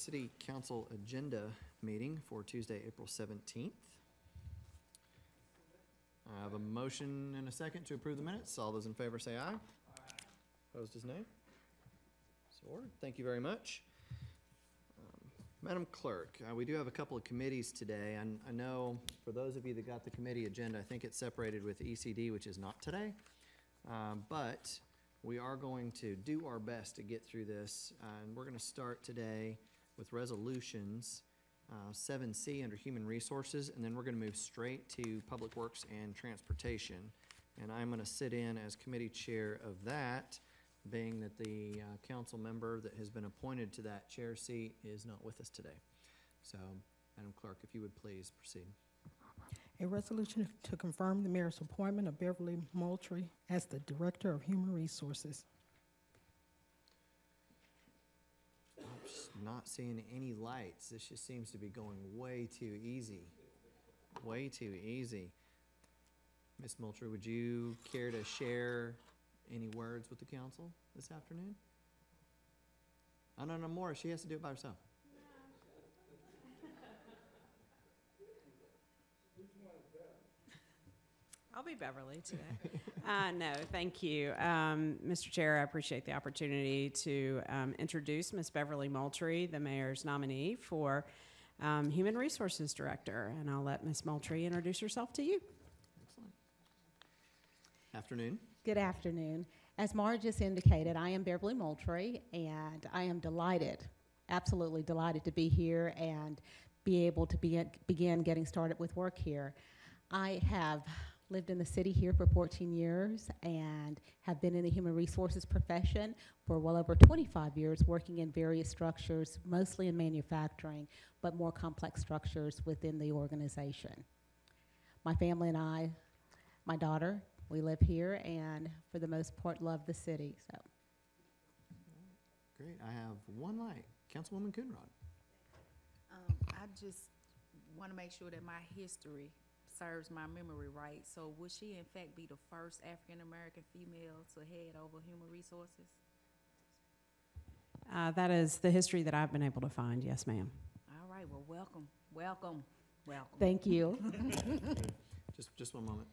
City Council agenda meeting for Tuesday, April 17th. I have a motion and a second to approve the minutes. All those in favor say aye. Opposed is nay. So ordered. Thank you very much. Madam Clerk, we do have a couple of committees today. And I know for those of you that got the committee agenda, I think it's separated with ECD, which is not today. But we are going to do our best to get through this. And we're going to start today with resolutions, 7C under Human Resources, and then we're going to move straight to Public Works and Transportation. And I'm going to sit in as committee chair of that, being that the council member that has been appointed to that chair seat is not with us today. So, Madam Clerk, if you would please proceed. A resolution to confirm the mayor's appointment of Beverly Moultrie as the Director of Human Resources. I'm just not seeing any lights. This just seems to be going way too easy. Way too easy. Ms. Moultrie, would you care to share any words with the council this afternoon? Oh, no, more. She has to do it by herself. I'll be Beverly today. No, thank you. Mr. Chair, I appreciate the opportunity to introduce Ms. Beverly Moultrie, the mayor's nominee for Human Resources Director, and I'll let Ms. Moultrie introduce herself to you. Excellent. Afternoon. Good afternoon. As Mara just indicated, I am Beverly Moultrie, and I am delighted, absolutely delighted to be here and be able to begin getting started with work here. I have lived in the city here for 14 years and have been in the human resources profession for well over 25 years, working in various structures, mostly in manufacturing, but more complex structures within the organization. My family and I, my daughter, we live here and for the most part love the city. So. Great. I have one light. Councilwoman Coonrod. I just want to make sure that my history serves my memory right. So would she in fact be the first African-American female to head over human resources? That is the history that I've been able to find. Yes, ma'am. All right. Well, welcome, welcome, welcome. Thank you. Just one moment.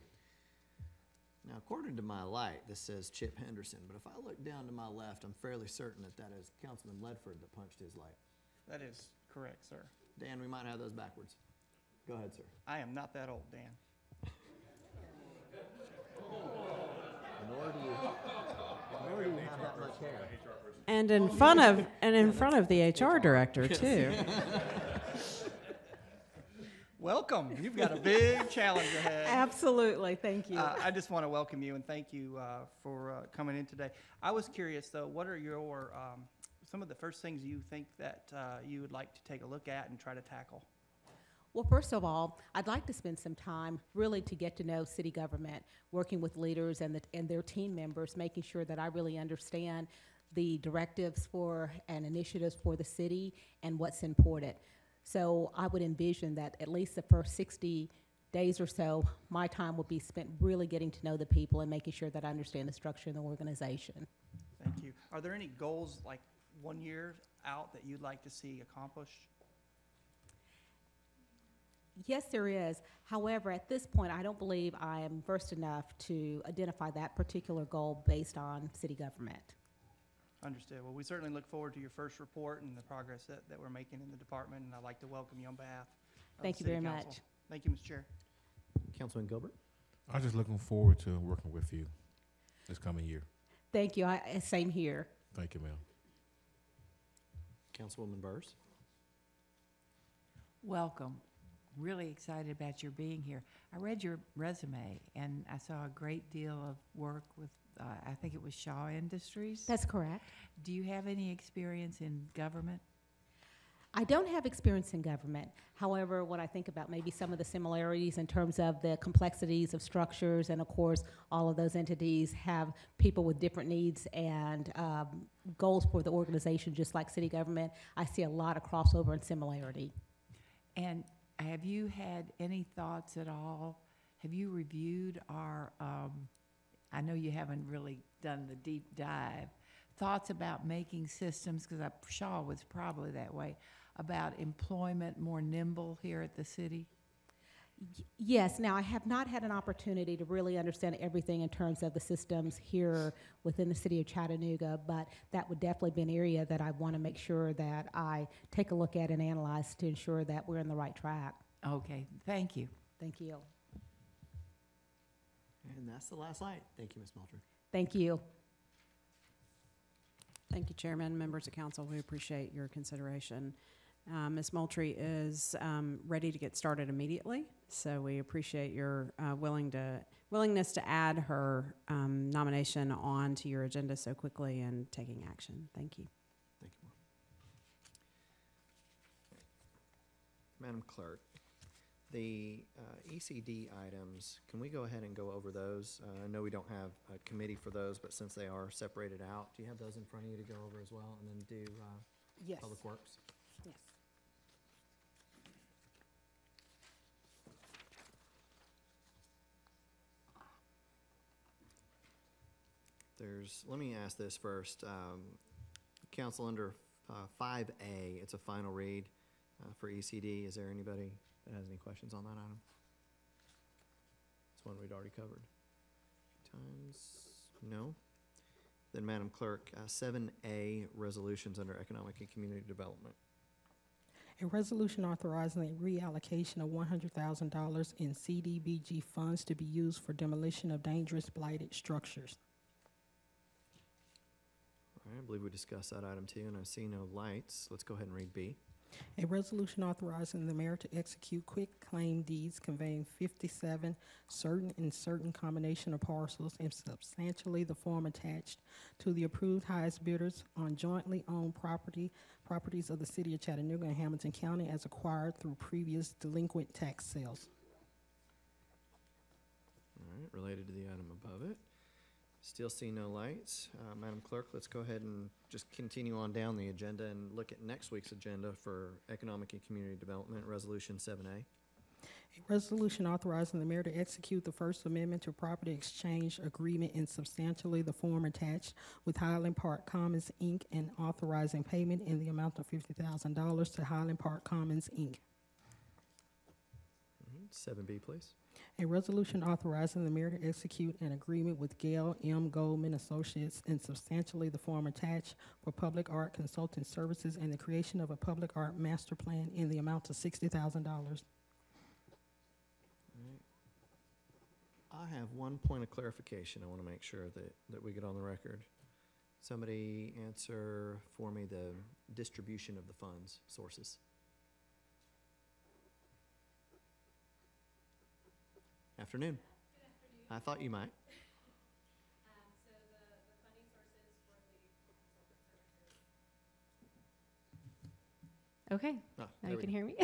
Now, according to my light, this says Chip Henderson, but if I look down to my left, I'm fairly certain that that is Councilman Ledford that punched his light. That is correct, sir. Dan, we might have those backwards. Go ahead, sir. I am not that old, Dan. Nor do you have that much hair. And in front of the HR director too. Welcome. You've got a big challenge ahead. Absolutely. Thank you. I just want to welcome you and thank you for coming in today. I was curious, though, what are your some of the first things you think that you would like to take a look at and try to tackle? Well, first of all, I'd like to spend some time really to get to know city government, working with leaders and their team members, making sure that I really understand the directives for and initiatives for the city and what's important. So I would envision that at least the first 60 days or so, my time will be spent really getting to know the people and making sure that I understand the structure of the organization. Thank you. Are there any goals, like 1 year out, that you'd like to see accomplished? Yes, there is. However, at this point, I don't believe I am versed enough to identify that particular goal based on city government. Understood. Well, we certainly look forward to your first report and the progress that we're making in the department, and I'd like to welcome you on behalf of Thank the you very City Council. much. Thank you, Mr. Chair. Councilman Gilbert. I'm just looking forward to working with you this coming year. Thank you. Same here. Thank you, ma'am. Councilwoman Burrs. Welcome. Really excited about your being here. I read your resume and I saw a great deal of work with, I think it was Shaw Industries. That's correct. Do you have any experience in government? I don't have experience in government. However, when I think about maybe some of the similarities in terms of the complexities of structures, and of course, all of those entities have people with different needs and goals for the organization, just like city government, I see a lot of crossover and similarity. And have you had any thoughts at all? Have you reviewed our, I know you haven't really done the deep dive, thoughts about making systems, because Shaw was probably that way, about employment more nimble here at the city? Yes, now I have not had an opportunity to really understand everything in terms of the systems here within the city of Chattanooga, but that would definitely be an area that I want to make sure that I take a look at and analyze to ensure that we're on the right track. Okay, thank you. Thank you. And that's the last slide. Thank you, Ms. Moultrie. Thank you. Thank you, Chairman, members of council. We appreciate your consideration. Ms. Moultrie is ready to get started immediately, so we appreciate your willingness to add her nomination on to your agenda so quickly and taking action. Thank you. Thank you, Madam Clerk, the ECD items, can we go ahead and go over those? I know we don't have a committee for those, but since they are separated out, do you have those in front of you to go over as well, and then do Yes. Public Works? Yes. Let me ask this first. Council, under 5A, it's a final read for ECD. Is there anybody that has any questions on that item? It's one we'd already covered. Times, no? Then, Madam Clerk, 7A, resolutions under Economic and Community Development. A resolution authorizing a reallocation of $100,000 in CDBG funds to be used for demolition of dangerous blighted structures. All right, I believe we discussed that item too, and I see no lights. Let's go ahead and read B. A resolution authorizing the mayor to execute quick claim deeds conveying 57 certain combination of parcels in substantially the form attached to the approved highest bidders on jointly owned properties of the city of Chattanooga and Hamilton County as acquired through previous delinquent tax sales. All right, related to the item above it. Still see no lights. Madam Clerk, let's go ahead and just continue on down the agenda and look at next week's agenda for Economic and Community Development, Resolution 7A. A resolution authorizing the mayor to execute the First Amendment to Property Exchange Agreement in substantially the form attached with Highland Park Commons, Inc., and authorizing payment in the amount of $50,000 to Highland Park Commons, Inc. All right, 7B, please. A resolution authorizing the mayor to execute an agreement with Gail M. Goldman Associates in substantially the form attached for public art consulting services and the creation of a public art master plan in the amount of $60,000. I have one point of clarification I want to make sure that we get on the record. Somebody answer for me the distribution of the funds sources. Afternoon. I thought you might. Okay, Ah, now there you we can go. hear me.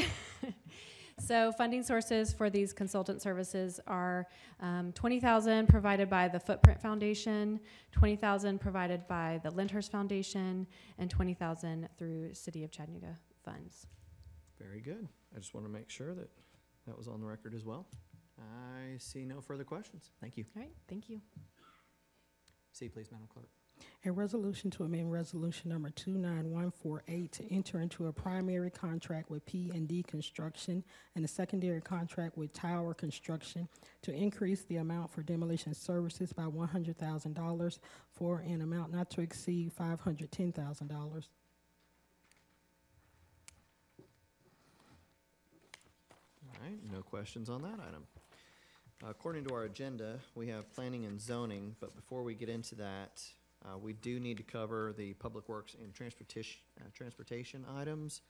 So funding sources for these consultant services are $20,000 provided by the Footprint Foundation, $20,000 provided by the Lyndhurst Foundation, and $20,000 through City of Chattanooga funds. Very good. I just want to make sure that that was on the record as well. I see no further questions. Thank you. All right, thank you. C, please, Madam Clerk. A resolution to amend resolution number 29148 to enter into a primary contract with P&D Construction and a secondary contract with Tower Construction to increase the amount for demolition services by $100,000 for an amount not to exceed $510,000. All right, no questions on that item. According to our agenda, we have planning and zoning, but before we get into that, we do need to cover the public works and transportation items.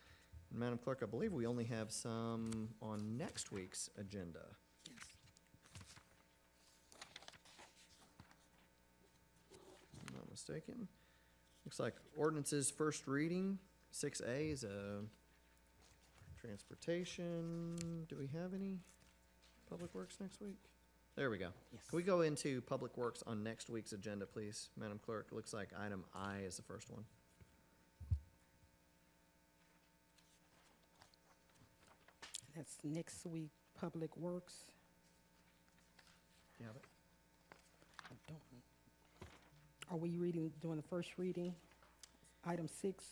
And Madam Clerk, I believe we only have some on next week's agenda. If I'm not mistaken. Looks like ordinances first reading, 6A is a transportation. Do we have any public works next week? There we go. Yes. Can we go into Public Works on next week's agenda, please, Madam Clerk? It looks like item I is the first one. That's next week, Public Works. You have it? I don't. Are we doing the first reading? Item 6?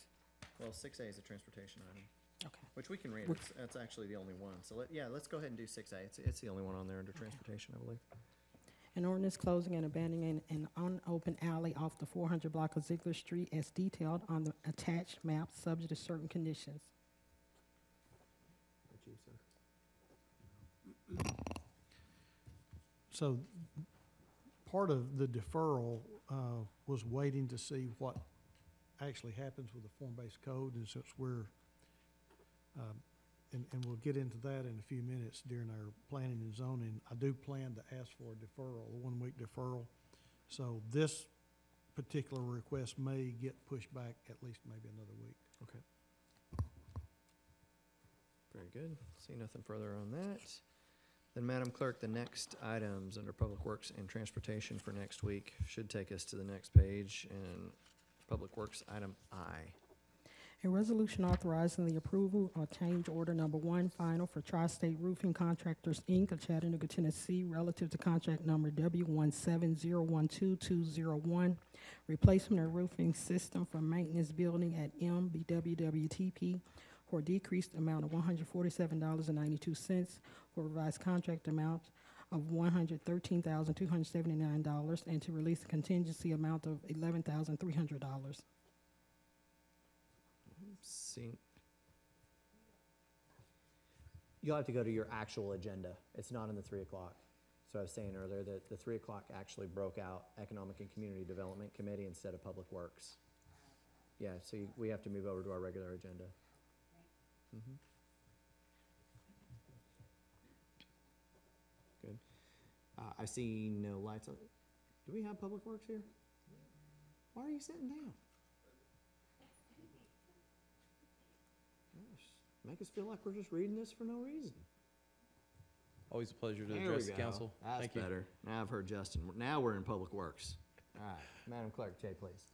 Well, 6A is a transportation item. Okay. which we can read. Which- That's actually the only one. So let's go ahead and do 6A. It's the only one on there under transportation, I believe. An ordinance closing and abandoning an unopened alley off the 400 block of Ziegler Street as detailed on the attached map, subject to certain conditions. That's you, sir. So part of the deferral was waiting to see what actually happens with the form-based code, and since we're, and we'll get into that in a few minutes during our planning and zoning, I do plan to ask for a deferral, a one-week deferral. So this particular request may get pushed back at least maybe another week. Okay. Very good. See nothing further on that. Then, Madam Clerk, the next items under Public Works and Transportation for next week should take us to the next page, and Public Works, item I. A resolution authorizing the approval of change order number 1 final for Tri-State Roofing Contractors, Inc. of Chattanooga, Tennessee, relative to contract number W170120201, replacement of roofing system for maintenance building at MBWWTP for a decreased amount of $147.92 for revised contract amount of $113,279, and to release a contingency amount of $11,300. See. You'll have to go to your actual agenda. It's not in the 3 o'clock. So I was saying earlier that the 3 o'clock actually broke out Economic and Community Development Committee instead of Public Works. Yeah, so we have to move over to our regular agenda. Mm-hmm. Good. I see no lights on. Do we have Public Works here? Why are you sitting down? Gosh, make us feel like we're just reading this for no reason. Always a pleasure to There address we the go. council. That's Thank you. better. Now I've heard Justin. Now we're in Public Works. All right, Madam Clerk, Jay, please.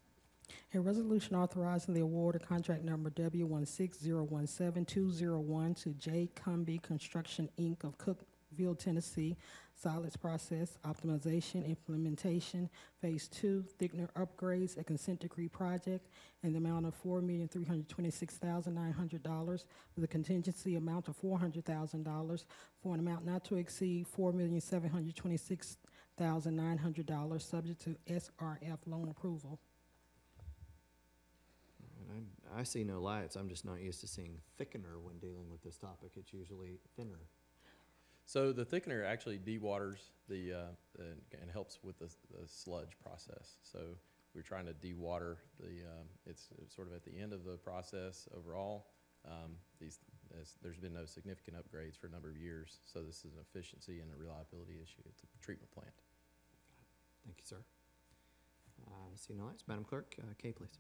A resolution authorizing the award of contract number W16017-201 to J. Cumby Construction, Inc. of Cookville, Tennessee, solids process optimization implementation, Phase 2, thickener upgrades, a consent decree project, in the amount of $4,326,900 with a contingency amount of $400,000 for an amount not to exceed $4,726,900, subject to SRF loan approval. And I see no lights. I'm just not used to seeing thickener when dealing with this topic. It's usually thinner. So the thickener actually dewaters and helps with the sludge process. So we're trying to dewater it's sort of at the end of the process overall. There's been no significant upgrades for a number of years. So this is an efficiency and a reliability issue. It's a treatment plant. Thank you, sir. I see no lights. Madam Clerk, Kay, please.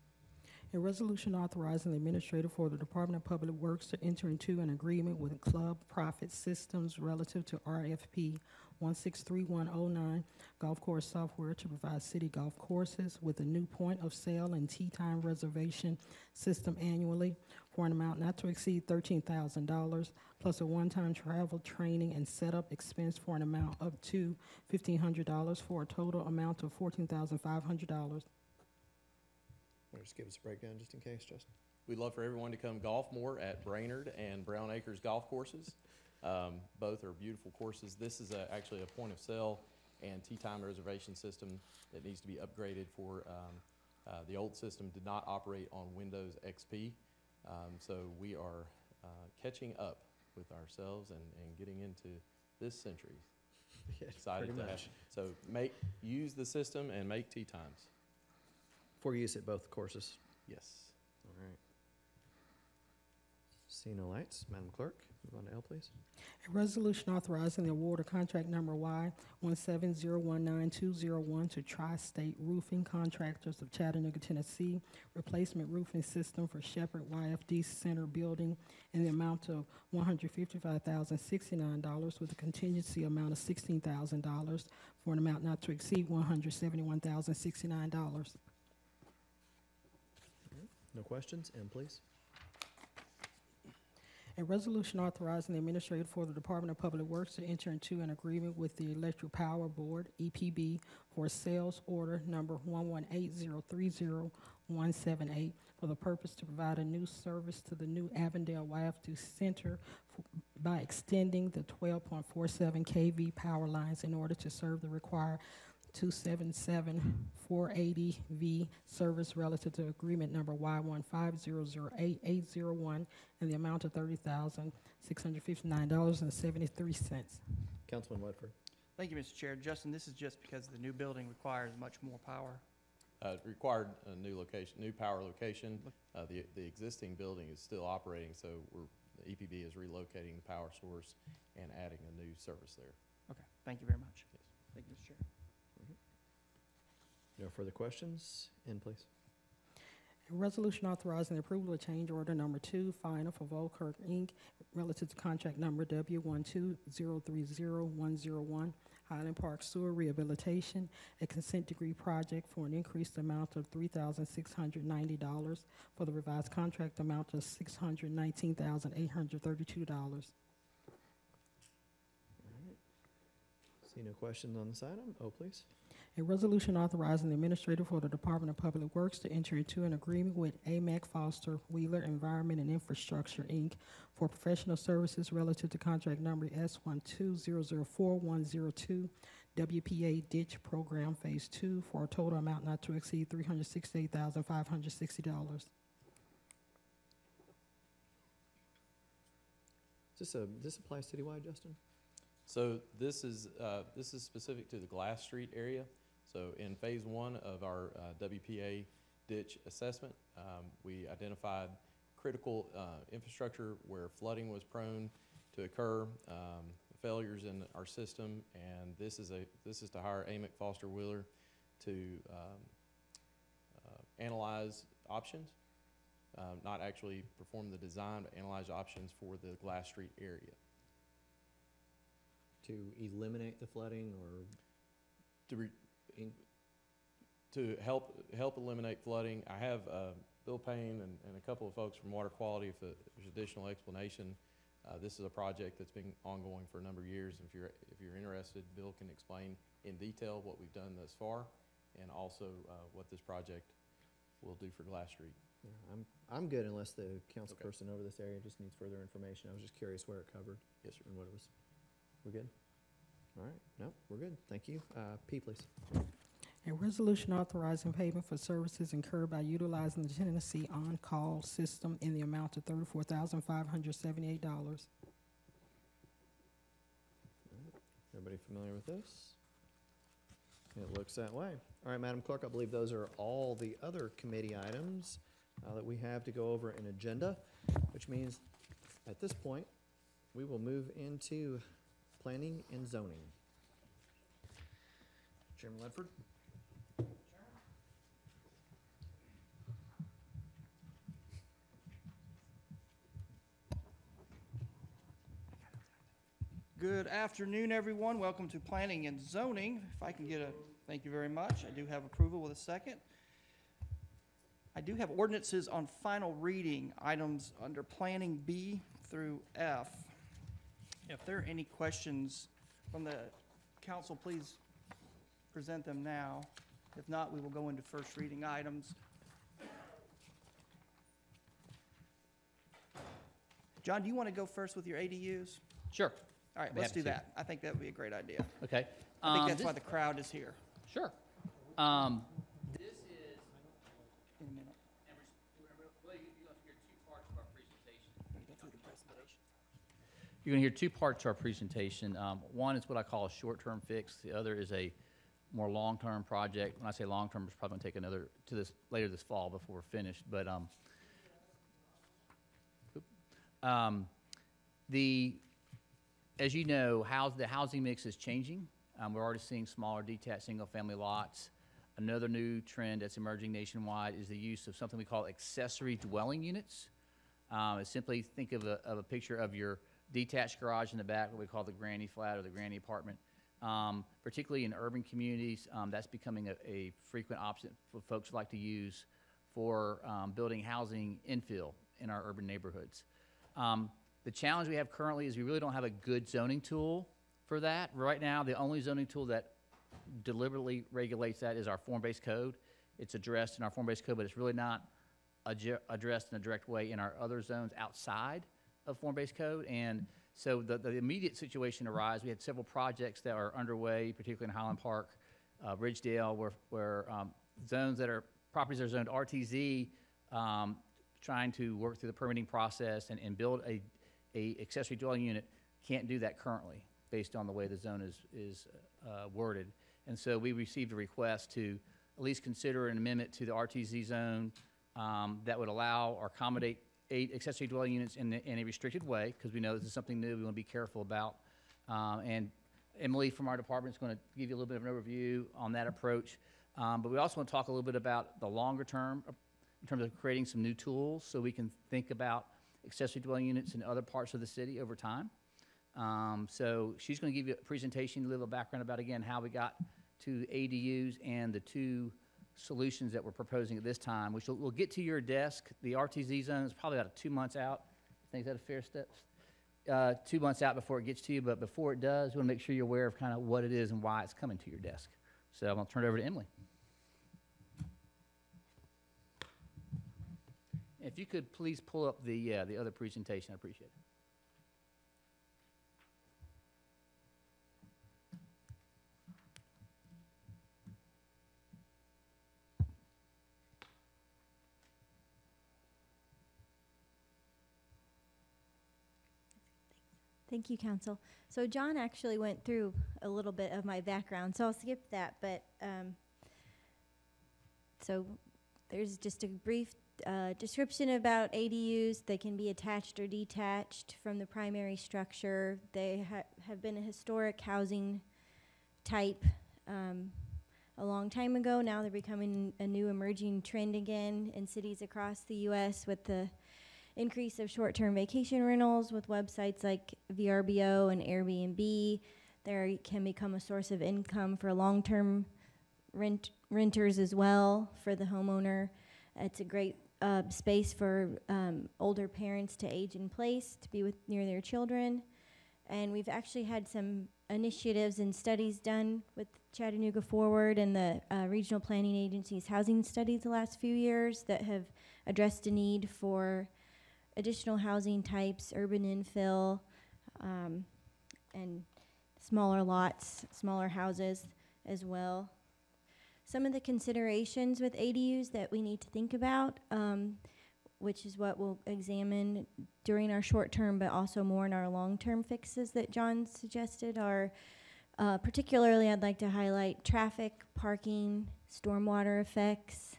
A resolution authorizing the administrator for the Department of Public Works to enter into an agreement with Club Profit Systems relative to RFP 163109 golf course software to provide city golf courses with a new point of sale and tee time reservation system annually for an amount not to exceed $13,000 plus a one-time travel training and setup expense for an amount up to $1,500 for a total amount of $14,500. Just give us a breakdown just in case, Justin. We'd love for everyone to come golf more at Brainerd and Brown Acres golf courses. Both are beautiful courses. This is actually a point of sale and tee time reservation system that needs to be upgraded for the old system did not operate on Windows XP. So we are catching up with ourselves and getting into this century. Yeah, Excited pretty to have. much. So use the system and make tee times. For use at both courses. Yes. All right. See no lights. Madam Clerk, move on to L, please. A resolution authorizing the award of contract number Y 17019-201 to Tri-State Roofing Contractors of Chattanooga, Tennessee, replacement roofing system for Shepherd YFD Center Building in the amount of $155,069 with a contingency amount of $16,000 for an amount not to exceed $171,069. No questions? M, please. A resolution authorizing the administrator for the Department of Public Works to enter into an agreement with the Electric Power Board, EPB, for sales order number 118030 178 for the purpose to provide a new service to the new Avondale YF2 Center by extending the 12.47 kV power lines in order to serve the required 277-480V service relative to agreement number Y15008-801 and the amount of $30,659.73. Councilman Ledford. Thank you, Mr. Chair. Justin, this is just because the new building requires much more power. It required a new location, new power location. The existing building is still operating, so the EPB is relocating the power source and adding a new service there. Okay, thank you very much. Yes. Thank you, Mr. Chair. No further questions? In, please. A resolution authorizing the approval of change order number 2, final for Volkirk, Inc., relative to contract number W120300101, Highland Park Sewer Rehabilitation, a consent decree project for an increased amount of $3,690 for the revised contract amount of $619,832. See no questions on this item. Oh, please. A resolution authorizing the administrator for the Department of Public Works to enter into an agreement with AMAC Foster Wheeler Environment and Infrastructure, Inc. for professional services relative to contract number S120040102 WPA Ditch Program Phase 2 for a total amount not to exceed $368,560. Does this apply citywide, Justin? So this is specific to the Glass Street area. So in phase 1 of our WPA ditch assessment, we identified critical infrastructure where flooding was prone to occur, failures in our system, and this is to hire AMAC Foster Wheeler to analyze options, not actually perform the design, but analyze options for the Glass Street area. To eliminate the flooding or to help eliminate flooding. I have Bill Payne and a couple of folks from Water Quality. If there's additional explanation, this is a project that's been ongoing for a number of years. If you're interested, Bill can explain in detail what we've done thus far, and also what this project will do for Glass Street. Yeah, I'm good unless the council person over this area just needs further information. I was just curious where it covered. Yes, sir. And what it was. We're good? All right. No, we're good. Thank you. P, please. A resolution authorizing payment for services incurred by utilizing the Tennessee on-call system in the amount of $34,578. Everybody familiar with this? It looks that way. All right, Madam Clerk, I believe those are all the other committee items that we have to go over in agenda, which means at this point, we will move into planning and zoning. Chairman Ledford? Good afternoon, everyone. Welcome to Planning and Zoning. If I can get a, thank you very much. I do have approval with a second. I do have ordinances on final reading, items under Planning B through F. If there are any questions from the council, please present them now. If not, we will go into first reading items. John, do you want to go first with your ADUs? Sure. All right, Be let's happy do to. that. I think that would be a great idea. Okay. I think that's this- why the crowd is here. Sure. This is, In a minute. well, you're going to hear two parts of our presentation. You're going to hear two parts to our presentation. One is what I call a short-term fix. The other is a more long-term project. When I say long-term, it's probably going to take another to this later this fall before we're finished. But as you know, the housing mix is changing. We're already seeing smaller detached single-family lots. Another new trend that's emerging nationwide is the use of something we call accessory dwelling units. Simply think of a picture of your detached garage in the back, what we call the granny flat or the granny apartment. Particularly in urban communities, that's becoming a frequent option for folks like to use for building housing infill in our urban neighborhoods. The challenge we have currently is we really don't have a good zoning tool for that. Right now, the only zoning tool that deliberately regulates that is our form-based code. it's addressed in our form-based code, but it's really not addressed in a direct way in our other zones outside of form-based code. And so the immediate situation arose. We had several projects that are underway, particularly in Highland Park, Ridgedale, where zones that are, properties that are zoned RTZ, trying to work through the permitting process and build a accessory dwelling unit, can't do that currently based on the way the zone is worded. And so we received a request to at least consider an amendment to the RTZ zone that would allow or accommodate 8 accessory dwelling units in a restricted way, because we know this is something new we want to be careful about. And Emily from our department is going to give you a little bit of an overview on that approach. But we also want to talk a little bit about the longer term in terms of creating some new tools so we can think about accessory dwelling units in other parts of the city over time. So she's going to give you a presentation, a little background about, again, how we got to ADUs and the 2 solutions that we're proposing at this time, which we'll get to your desk. The RTZ zone is probably about 2 months out. I think, is that a fair step? 2 months out before it gets to you, but before it does, we want to make sure you're aware of kind of what it is and why it's coming to your desk. So I'm going to turn it over to Emily. If you could please pull up the other presentation, I'd appreciate it. Thank you, Council. So John actually went through a little bit of my background, so I'll skip that. But so there's just a brief description about ADUs. They can be attached or detached from the primary structure. They have been a historic housing type a long time ago. Now they're becoming a new emerging trend again in cities across the U.S. with the increase of short-term vacation rentals with websites like VRBO and Airbnb. There can become a source of income for long-term renters as well for the homeowner. It's a great space for older parents to age in place, to be near their children. And we've actually had some initiatives and studies done with Chattanooga Forward and the Regional Planning Agency's housing studies the last few years that have addressed a need for additional housing types, urban infill, and smaller lots, smaller houses as well. Some of the considerations with ADUs that we need to think about, which is what we'll examine during our short term, but also more in our long-term fixes that John suggested, are particularly I'd like to highlight traffic, parking, stormwater effects,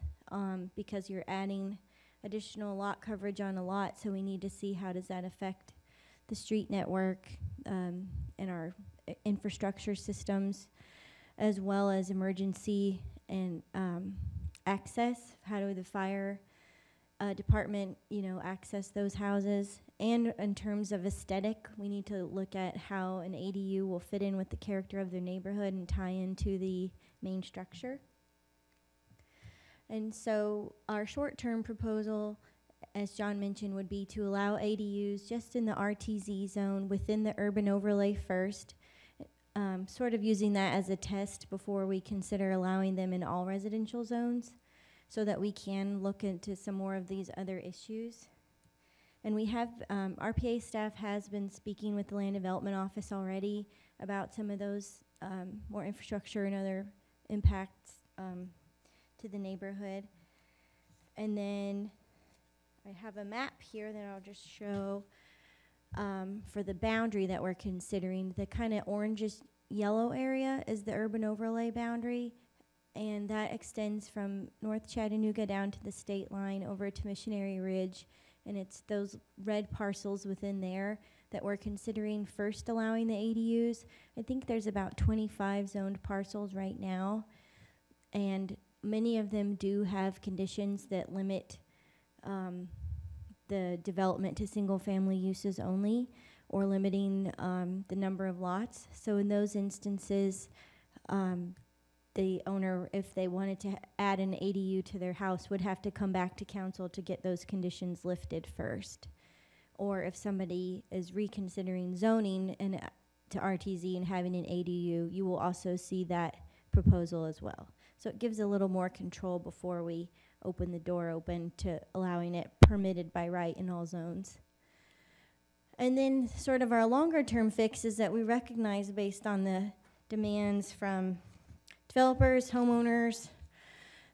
because you're adding additional lot coverage on a lot, so we need to see how does that affect the street network and our infrastructure systems, as well as emergency and access. How do the fire department, access those houses? And in terms of aesthetic, we need to look at how an ADU will fit in with the character of their neighborhood and tie into the main structure. And so our short-term proposal, as John mentioned, would be to allow ADUs just in the RTZ zone within the urban overlay first, sort of using that as a test before we consider allowing them in all residential zones, so that we can look into some more of these other issues. And we have, RPA staff has been speaking with the Land Development Office already about some of those more infrastructure and other impacts to the neighborhood. And then I have a map here that I'll just show for the boundary that we're considering. The kind of orangish yellow area is the urban overlay boundary, and that extends from North Chattanooga down to the state line over to Missionary Ridge, and it's those red parcels within there that we're considering first allowing the ADUs. I think there's about 25 zoned parcels right now, and many of them do have conditions that limit the development to single-family uses only, or limiting the number of lots. So in those instances, the owner, if they wanted to add an ADU to their house, would have to come back to council to get those conditions lifted first. Or if somebody is reconsidering zoning to RTZ and having an ADU, you will also see that proposal as well. So it gives a little more control before we open the door open to allowing it permitted by right in all zones. And then sort of our longer term fix is that we recognize based on the demands from developers, homeowners,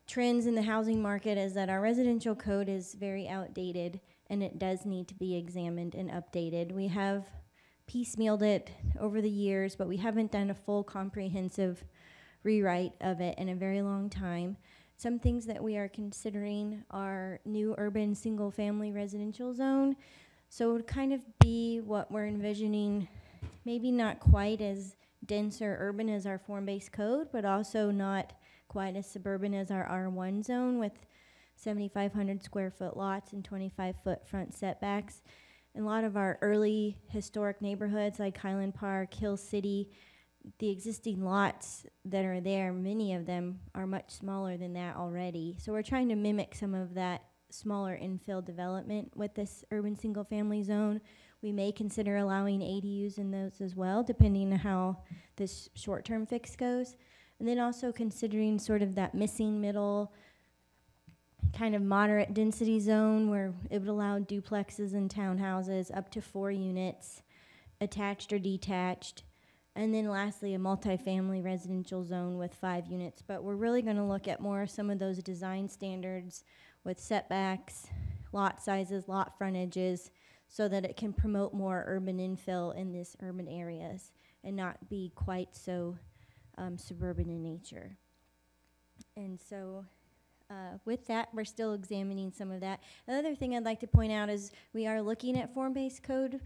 trends in the housing market is that our residential code is very outdated and it does need to be examined and updated. We have piecemealed it over the years, but we haven't done a full comprehensive rewrite of it in a very long time. Some things that we are considering are new urban single-family residential zone. So it would kind of be what we're envisioning, maybe not quite as dense or urban as our form-based code, but also not quite as suburban as our R1 zone with 7,500 square foot lots and 25-foot front setbacks. In a lot of our early historic neighborhoods like Highland Park, Hill City, the existing lots that are there, many of them are much smaller than that already. So we're trying to mimic some of that smaller infill development with this urban single-family zone. We may consider allowing ADUs in those as well, depending on how this short-term fix goes. And then also considering sort of that missing middle kind of moderate density zone where it would allow duplexes and townhouses up to 4 units, attached or detached. And then lastly, a multifamily residential zone with 5 units. But we're really going to look at more some of those design standards with setbacks, lot sizes, lot frontages, so that it can promote more urban infill in these urban areas and not be quite so suburban in nature. And so with that, we're still examining some of that. Another thing I'd like to point out is we are looking at form-based code.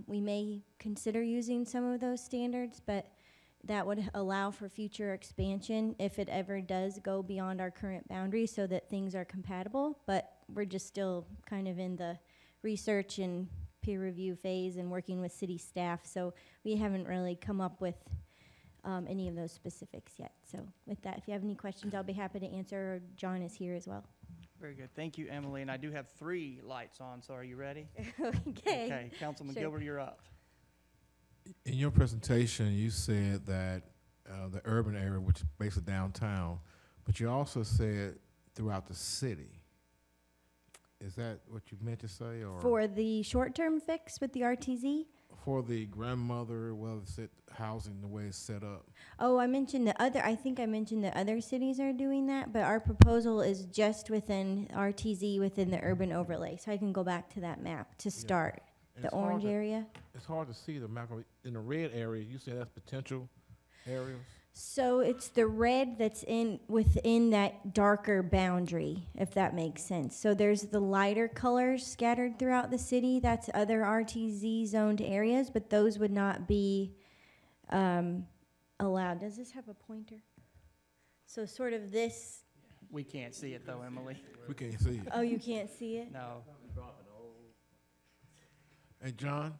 We may consider using some of those standards, but that would allow for future expansion if it ever does go beyond our current boundaries so that things are compatible. But we're just still kind of in the research and peer review phase and working with city staff. So we haven't really come up with any of those specifics yet. So with that, if you have any questions, I'll be happy to answer. Or John is here as well. Very good. Thank you, Emily. And I do have 3 lights on, so are you ready? Okay. Okay, Councilman Sure. Gilbert, you're up. In your presentation, you said that the urban area, which is basically downtown, but you also said throughout the city. Is that what you meant to say, or For the short-term fix with the RTZ? for the grandmother, well, it's housing the way it's set up? Oh, I mentioned I think I mentioned that other cities are doing that, but our proposal is just within RTZ, within the urban overlay. So I can go back to that map to start. And The it's hard orange to- area. It's hard to see the map. In the red area, you say that's potential areas? So it's the red that's within that darker boundary, if that makes sense. So there's the lighter colors scattered throughout the city. That's other RTZ zoned areas, but those would not be allowed. Does this have a pointer? So sort of this. We can't see it though, Emily. We can't see it. Oh, you can't see it? No. Hey, John,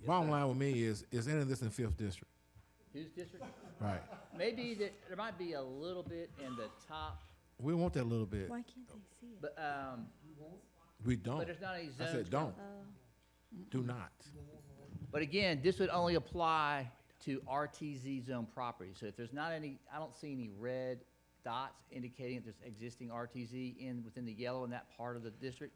bottom line with me is any of this in 5th District? Whose district? Right. Maybe there might be a little bit in the top, We want that little bit. Why can't they see it? but We don't. there's not any I zones. said don't. Oh. Do not. But again, this would only apply to RTZ zone property. So if there's not any, I don't see any red dots indicating that there's existing RTZ within the yellow in that part of the district.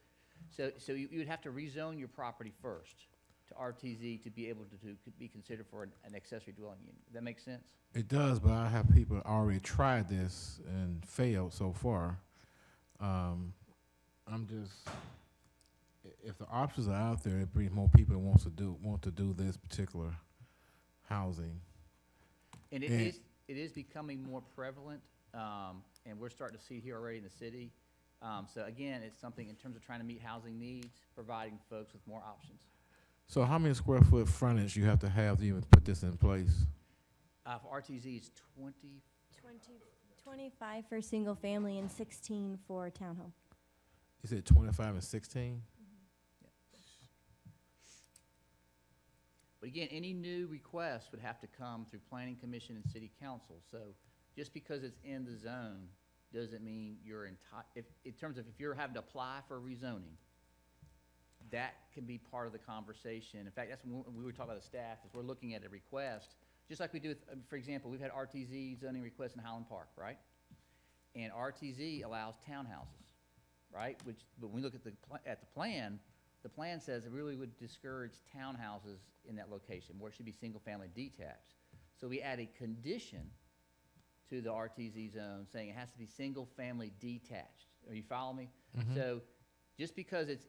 So you would have to rezone your property first to RTZ to be able to be considered for an accessory dwelling unit. Does that make sense? It does, but I have people already tried this and failed so far. I'm just, if the options are out there, it brings more people that want to do this particular housing. And And- it is becoming more prevalent, and we're starting to see it here already in the city. So again, it's something in terms of trying to meet housing needs, providing folks with more options. So how many square foot frontage you have to even put this in place? For RTZ, it's 20, 25 for single family and 16 for townhome. You said 25 and 16? but again, any new request would have to come through Planning Commission and City Council. So just because it's in the zone doesn't mean you're in terms of if you're having to apply for rezoning, that can be part of the conversation. In fact, that's when we were talking about the staff, is we're looking at a request just like we do with, for example, we've had RTZ zoning requests in Highland Park, right? And RTZ allows townhouses, right? But when we look at the plan says it really would discourage townhouses in that location, where it should be single-family detached. So we add a condition to the RTZ zone saying it has to be single-family detached. Are you following me? So just because it's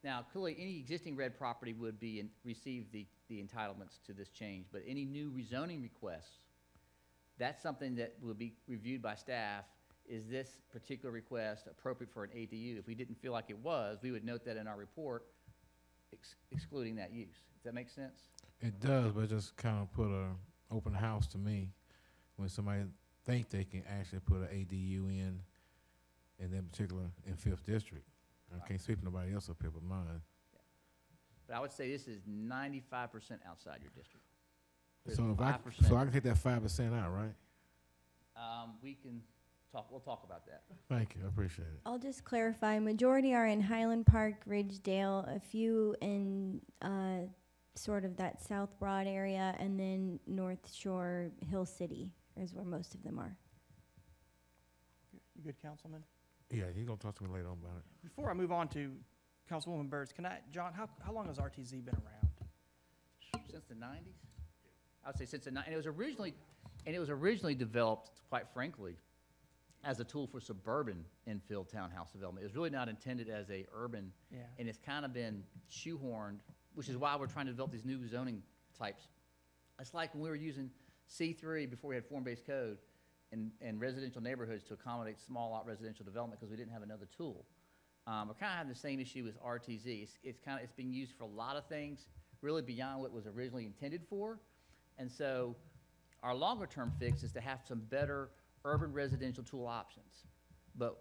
now clearly any existing red property would receive the entitlements to this change, but any new rezoning requests, that's something that will be reviewed by staff. Is this particular request appropriate for an ADU? If we didn't feel like it was, we would note that in our report, excluding that use. Does that make sense? It does, but it just kind of put a open house to me when somebody think they can actually put an ADU in that particular, in 5th District. I can't speak for nobody else up here but mine. But I would say this is 95% outside your district. There's So if 5%. so I can take that 5% out, right? We can we'll talk about that. Thank you, I appreciate it. I'll just clarify, majority are in Highland Park, Ridgedale, a few in sort of that South Broad area, and then North Shore, Hill City is where most of them are. You good, Councilman? Yeah, he's gonna talk to me later on about it. Before I move on to Councilwoman Burrs, John, how long has RTZ been around? Since the 90s? I would say since the 90s. And it was originally developed, quite frankly, as a tool for suburban infill townhouse development. It was really not intended as a urban, and it's kind of been shoehorned, which is why we're trying to develop these new zoning types. It's like when we were using C3 before we had form-based code in residential neighborhoods to accommodate small lot residential development because we didn't have another tool. We're kind of having the same issue with RTZ. It's being used for a lot of things, really beyond what it was originally intended for. And so our longer-term fix is to have some better urban residential tool options. But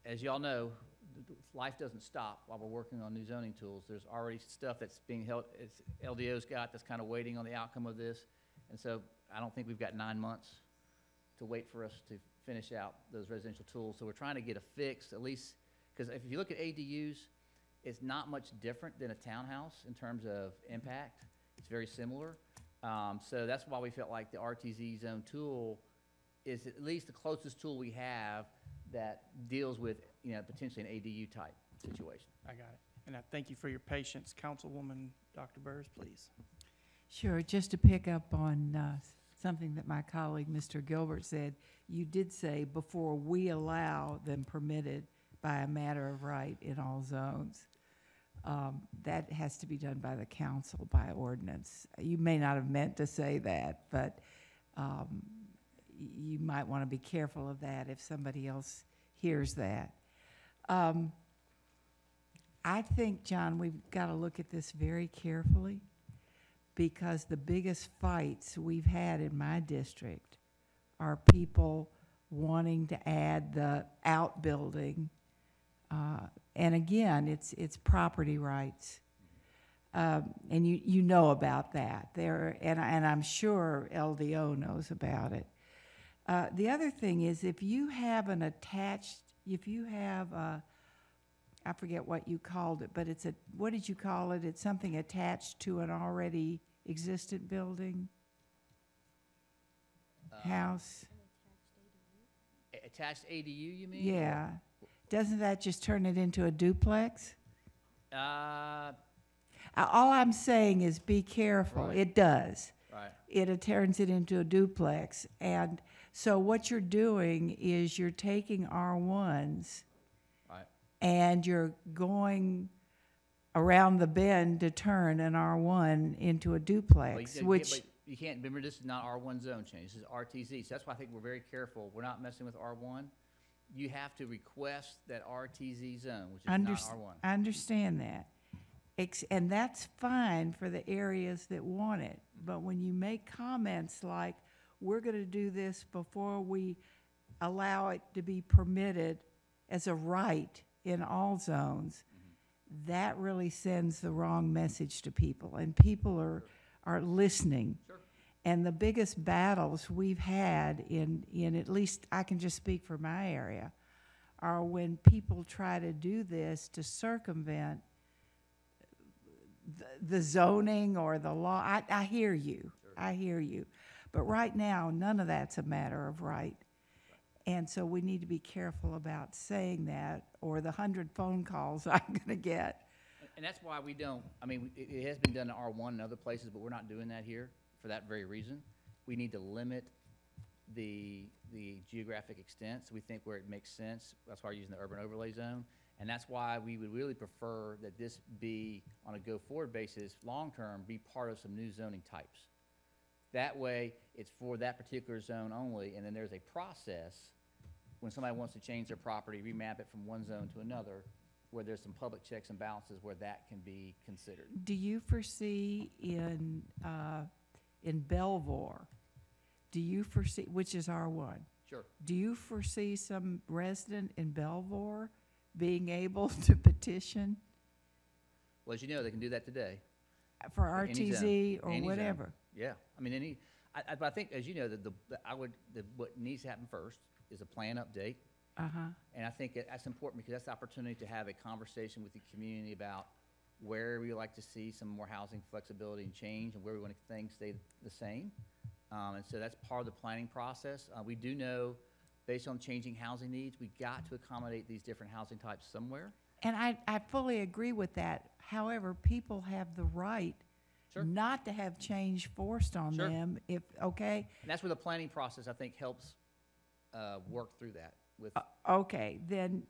as y'all know, life doesn't stop while we're working on new zoning tools. There's already stuff that's being held, LDO's got, that's kind of waiting on the outcome of this. And so I don't think we've got 9 months to wait for us to finish out those residential tools. So we're trying to get a fix, at least, because if you look at ADUs, it's not much different than a townhouse in terms of impact. It's very similar. So that's why we felt like the RTZ zone tool is at least the closest tool we have that deals with, potentially an ADU type situation. I got it. And I thank you for your patience. Councilwoman Dr. Burrs, please. Sure, just to pick up on something that my colleague, Mr. Gilbert, said, you did say before we allow them permitted by a matter of right in all zones. That has to be done by the council by ordinance. You may not have meant to say that, but you might want to be careful of that if somebody else hears that. I think, John, we've got to look at this very carefully because the biggest fights we've had in my district are people wanting to add the outbuilding. And again, it's property rights. And you know about that. And I'm sure LDO knows about it. The other thing is if you have I forget what you called it, but what did you call it? It's something attached to an already existent building? House? Attached ADU, you mean? Yeah. Doesn't that just turn it into a duplex? All I'm saying is be careful. Right. It does. Right. It turns it into a duplex. And so what you're doing is you're taking R1s Right. and you're going around the bend to turn an R1 into a duplex, But you can't, remember, this is not R1 zone change, this is RTZ. So that's why I think we're very careful. We're not messing with R1. You have to request that RTZ zone, which is not R1. I understand that. And that's fine for the areas that want it. But when you make comments like, we're going to do this before we allow it to be permitted as a right in all zones, that really sends the wrong message to people. And people are listening. Sure. And the biggest battles we've had in at least, I can just speak for my area, are when people try to do this to circumvent the zoning or the law. I hear you. Sure. I hear you. But right now, none of that's a matter of right. And so we need to be careful about saying that, or the 100 phone calls I'm gonna get. And that's why we don't, I mean, it has been done in R1 and other places, but we're not doing that here for that very reason. We need to limit the geographic extent, so we think where it makes sense. That's why we're using the urban overlay zone. And that's why we would really prefer that this be, on a go-forward basis, long-term, be part of some new zoning types. That way, it's for that particular zone only, and then there's a process when somebody wants to change their property, remap it from one zone to another, where there's some public checks and balances where that can be considered. Do you foresee in Belvoir, do you foresee, which is R1, Sure. do you foresee some resident in Belvoir being able to petition Well, as you know, they can do that today. for Any RTZ zone, or any zone. whatever? Yeah, I mean, but I think, as you know, what needs to happen first is a plan update. Uh-huh. And I think that's important because that's the opportunity to have a conversation with the community about where we like to see some more housing flexibility and change and where we want things stay the same. And so that's part of the planning process. We do know, based on changing housing needs, we got to accommodate these different housing types somewhere. And I fully agree with that. However, people have the right Sure. not to have change forced on Sure. them if, okay? And that's where the planning process, I think, helps work through that with. Okay, then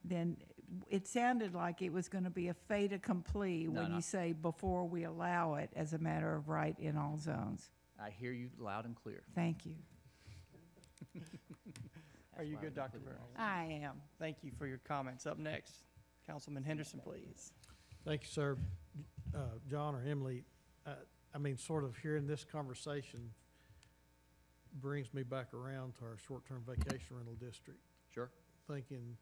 it sounded like it was gonna be a fait accompli No, when no. you say before we allow it as a matter of right in all zones. I hear you loud and clear. Thank you. Are you why good, we Dr. put it Burns? all. I am. Thank you for your comments. Up next, Councilman Henderson, please. Thank you, sir. John or Emily, I mean, sort of hearing this conversation brings me back around to our short-term vacation rental district, Sure. thinking,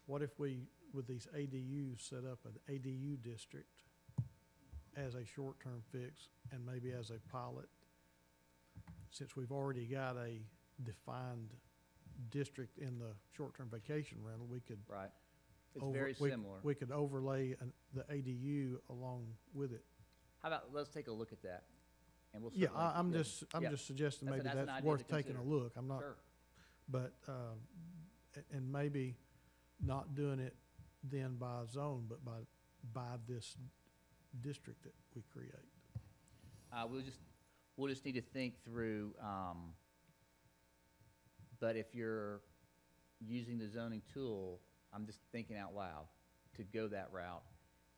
what if we, with these ADUs, set up an ADU district as a short-term fix and maybe as a pilot? Since we've already got a defined district in the short-term vacation rental, we could Right. It's over- very we- similar. We could overlay the ADU along with it. How about, let's take a look at that, and we'll. Yeah, certainly- I'm yeah, just yeah. suggesting That's maybe an that's idea worth to taking a consider. look. I'm not, Sure. but, and maybe not doing it then by zone, but by this district that we create. We'll just need to think through, but if you're using the zoning tool, I'm just thinking out loud, to go that route,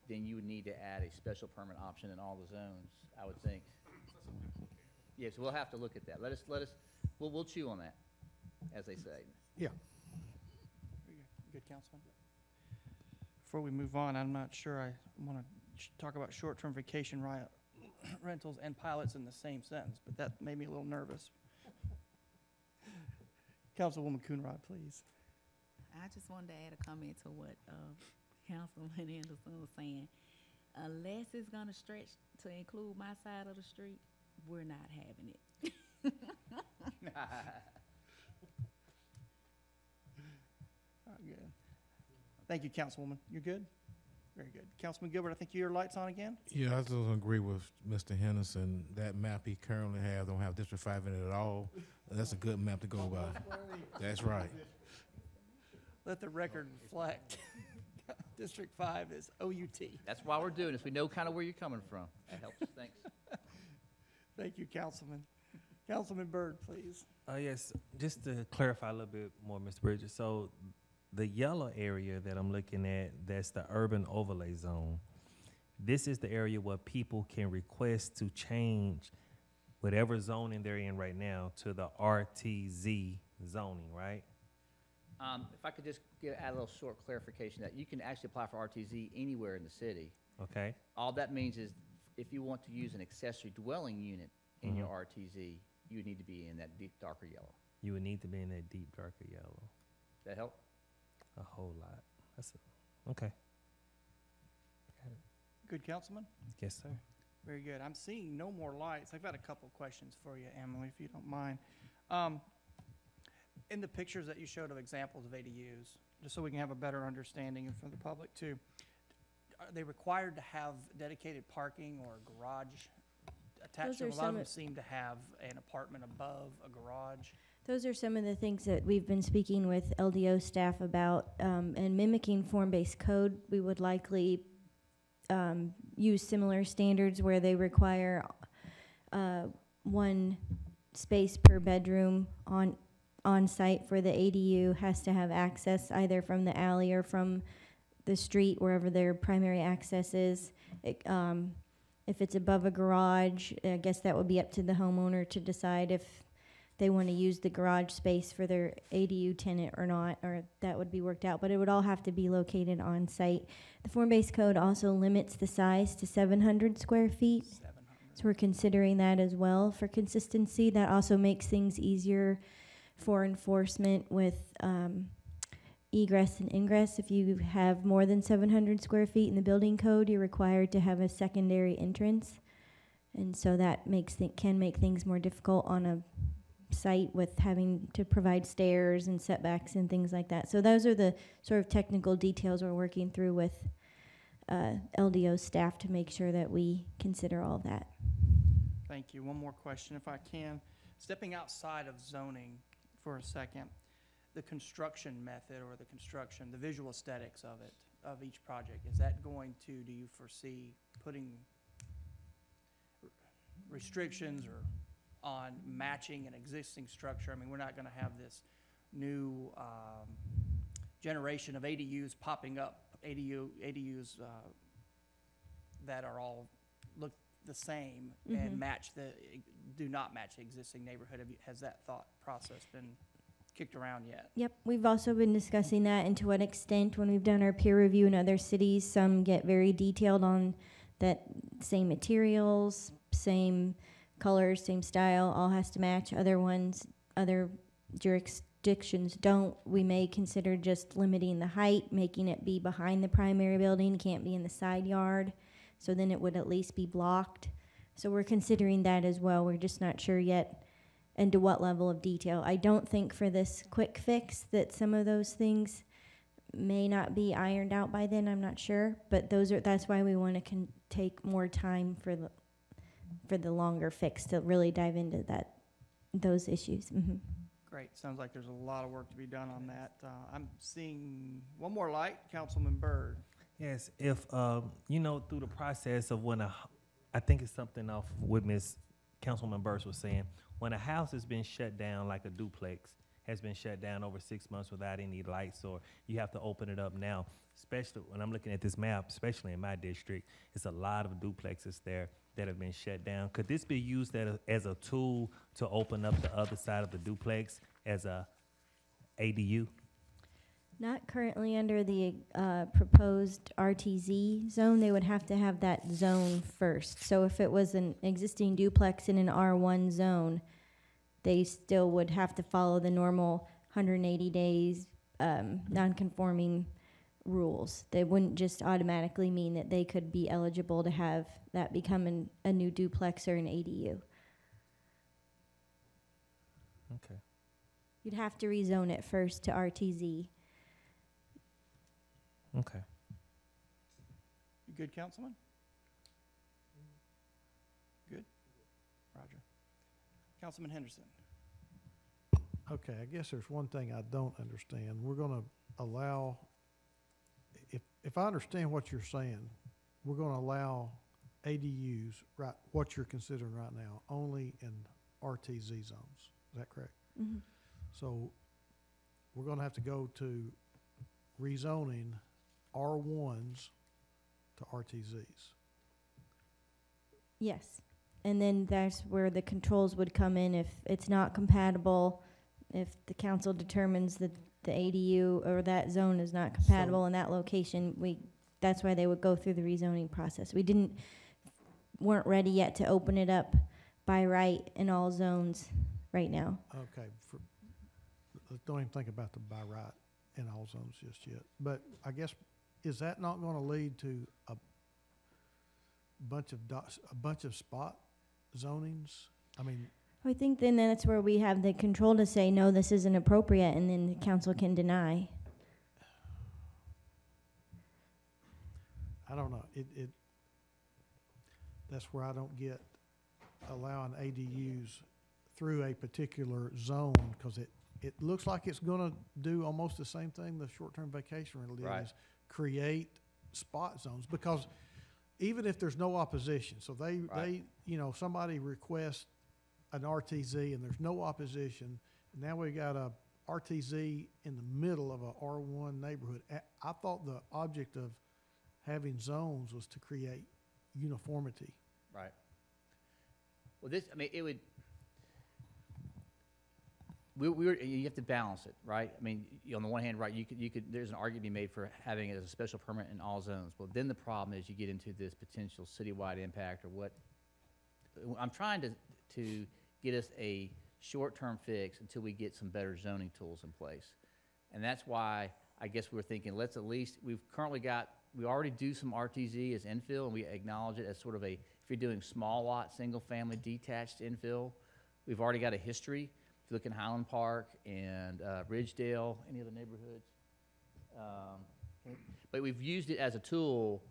then you would need to add a special permit option in all the zones, I would think. Yes, we'll have to look at that. We'll chew on that, as they say. Yeah. Good, Councilman. Before we move on, I'm not sure I want to talk about short-term vacation rentals and pilots in the same sentence, but that made me a little nervous. Councilwoman Coonrod, please. I just wanted to add a comment to what Councilman Anderson was saying. Unless it's gonna stretch to include my side of the street, we're not having it. Good. Thank you, Councilwoman. You're good? Very good. Councilman Gilbert, I think your light's on again? Yeah, I just don't agree with Mr. Henderson. That map he currently has don't have District 5 in it at all. That's a good map to go by. That's right. Let the record reflect. District 5 is OUT. That's why we're doing this. We know kind of where you're coming from. That helps. Thanks. Thank you, Councilman. Councilman Byrd, please. Yes, just to clarify a little bit more, Mr. Bridges. So the yellow area that I'm looking at, that's the urban overlay zone. This is the area where people can request to change whatever zoning they're in right now to the RTZ zoning, right? If I could just add a little short clarification that you can actually apply for RTZ anywhere in the city. Okay. All that means is if you want to use an accessory dwelling unit in your RTZ, you would need to be in that deep darker yellow. You would need to be in that deep darker yellow. That help? A whole lot. Okay. Good, Councilman? Yes, sir. Very good. I'm seeing no more lights. I've got a couple of questions for you, Emily, if you don't mind. In the pictures that you showed of examples of ADUs, just so we can have a better understanding and for the public too, are they required to have dedicated parking or garage attached to Those them. are A lot of some them of- seem to have an apartment above a garage. Those are some of the things that we've been speaking with LDO staff about, and mimicking form-based code. We would likely use similar standards where they require one space per bedroom on site for the ADU has to have access either from the alley or from the street, wherever their primary access is. If it's above a garage, I guess that would be up to the homeowner to decide if they want to use the garage space for their ADU tenant or not, or that would be worked out. But it would all have to be located on site. The form-based code also limits the size to 700 square feet. 700. So we're considering that as well for consistency. That also makes things easier for enforcement with egress and ingress. If you have more than 700 square feet in the building code, you're required to have a secondary entrance. And so that can make things more difficult on a site with having to provide stairs and setbacks and things like that. So those are the sort of technical details we're working through with LDO staff to make sure that we consider all of that. Thank you. One more question, if I can. Stepping outside of zoning for a second, the construction method or the visual aesthetics of it, of each project, is that going to, do you foresee putting restrictions or on matching an existing structure? I mean, we're not going to have this new generation of ADUs popping up, ADUs that are all look the same and do not match the existing neighborhood. Has that thought process been kicked around yet? Yep, we've also been discussing that and to what extent when we've done our peer review in other cities, some get very detailed on that same materials, same colors, same style, all has to match. Other jurisdictions don't. We may consider just limiting the height, making it be behind the primary building, can't be in the side yard. So then it would at least be blocked. So we're considering that as well. We're just not sure yet and to what level of detail. I don't think for this quick fix that some of those things may not be ironed out by then, I'm not sure. But that's why we want to take more time for the longer fix to really dive into those issues. Great. Sounds like there's a lot of work to be done on that. I'm seeing one more light, Councilman Byrd. Yes, if, through the process of I think it's something off what Ms. Councilwoman Burst was saying, when a house has been shut down, like a duplex, has been shut down over 6 months without any lights, or you have to open it up now, especially when I'm looking at this map, especially in my district, it's a lot of duplexes there that have been shut down. Could this be used as a tool to open up the other side of the duplex as a ADU? Not currently under the proposed RTZ zone. They would have to have that zone first. So if it was an existing duplex in an R1 zone, they still would have to follow the normal 180 days non-conforming rules. They wouldn't just automatically mean that they could be eligible to have that become a new duplex or an ADU. Okay. You'd have to rezone it first to RTZ. Okay. You good, Councilman? Good? Roger. Councilman Henderson. Okay, I guess there's one thing I don't understand. We're gonna allow, if I understand what you're saying, we're gonna allow ADUs, right, what you're considering right now, only in RTZ zones. Is that correct? Mm-hmm. So we're gonna have to go to rezoning R1s to RTZs. Yes. And then that's where the controls would come in if it's not compatible, if the council determines that the ADU or that zone is not compatible in that location, that's why they would go through the rezoning process. We weren't ready yet to open it up by right in all zones right now. Okay, don't even think about the by right in all zones just yet. But I guess, is that not gonna lead to a bunch of spot zonings? I mean, I think then that's where we have the control to say, no, this isn't appropriate, and then the council can deny. I don't know, that's where I don't get allowing ADUs through a particular zone? Because it looks like it's gonna do almost the same thing the short-term vacation rental did, Right. is create spot zones. Because even if there's no opposition, so Right. somebody requests an RTZ and there's no opposition, and now we got a RTZ in the middle of a R1 neighborhood. I thought the object of having zones was to create uniformity. Right. Well, this, I mean, it would, you have to balance it, right? I mean, on the one hand, right, you could, there's an argument to be made for having it as a special permit in all zones. But then the problem is you get into this potential citywide impact or what, I'm trying to get us a short-term fix until we get some better zoning tools in place. And that's why I guess we're thinking, let's at least, we already do some RTZ as infill, and we acknowledge it as sort of if you're doing small lot, single-family detached infill, we've already got a history. If you look in Highland Park and Ridgedale, any other neighborhoods. But we've used it as a tool.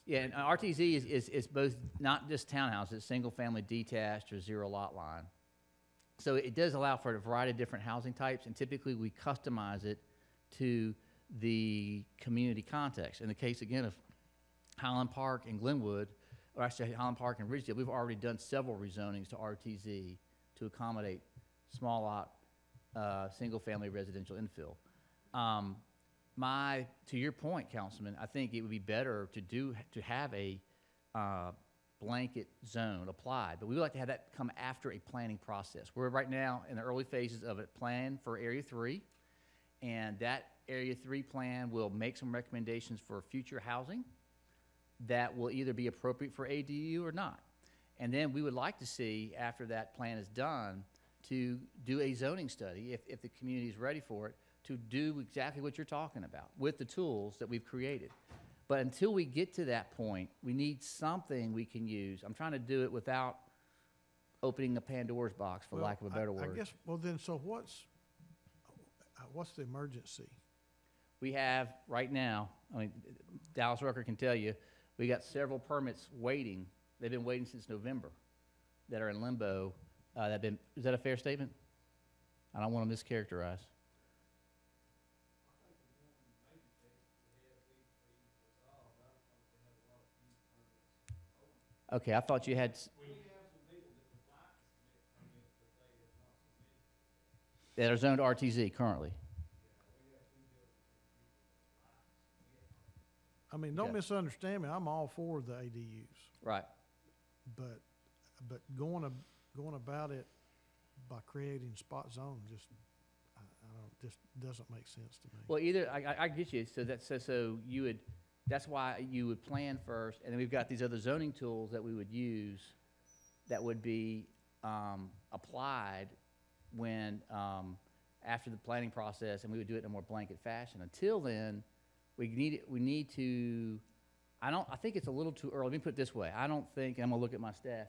Yeah, and RTZ is both, not just townhouses, it's single-family detached or zero lot line. So it does allow for a variety of different housing types, and typically we customize it to the community context. In the case, again, of Highland Park and Glenwood, or actually Highland Park and Ridgedale, we've already done several rezonings to RTZ to accommodate small lot, single-family residential infill. To your point, Councilman, I think it would be better to have a blanket zone applied, but we would like to have that come after a planning process. We're right now in the early phases of a plan for Area 3, and that Area 3 plan will make some recommendations for future housing that will either be appropriate for ADU or not. And then we would like to see, after that plan is done, to do a zoning study, if the community is ready for it, to do exactly what you're talking about with the tools that we've created. But until we get to that point, we need something we can use. I'm trying to do it without opening a Pandora's box, for lack of a better word. I guess, well then, so what's the emergency? We have, right now, I mean, Dallas Rucker can tell you, we got several permits waiting. They've been waiting since November that are in limbo. Is that a fair statement? I don't want to mischaracterize. Okay, I thought you had. That are zoned RTZ currently. I mean, don't misunderstand me, I'm all for the ADUs, Right. but going about it by creating spot zones just doesn't make sense to me. Well, either, I get you, so you would, that's why you would plan first, and then we've got these other zoning tools that we would use that would be applied when, after the planning process, and we would do it in a more blanket fashion. Until then, we need to, I think it's a little too early. Let me put it this way. I don't think, and I'm gonna look at my staff,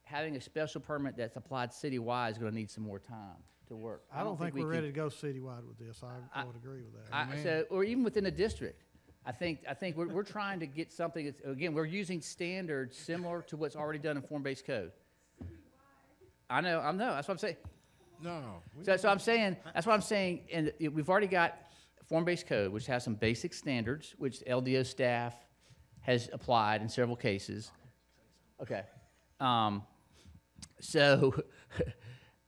having a special permit that's applied citywide is gonna need some more time to work. I don't think we're ready to go citywide with this, I would agree with that. So, or even within a district. I think we're trying to get something that's, again, we're using standards similar to what's already done in form-based code. I know, that's what I'm saying. No. So I'm saying, that's what I'm saying, and we've already got form-based code, which has some basic standards, which LDO staff has applied in several cases. Okay. So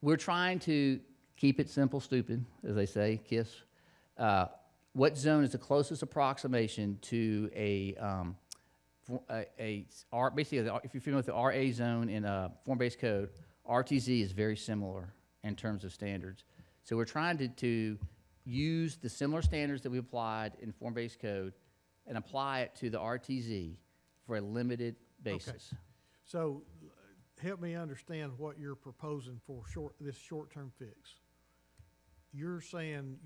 we're trying to keep it simple, stupid, as they say, KISS. What zone is the closest approximation to basically, if you're familiar with the RA zone in a form-based code, RTZ is very similar in terms of standards. So we're trying to use the similar standards that we applied in form-based code and apply it to the RTZ for a limited basis. Okay. So help me understand what you're proposing for this short-term fix. You're saying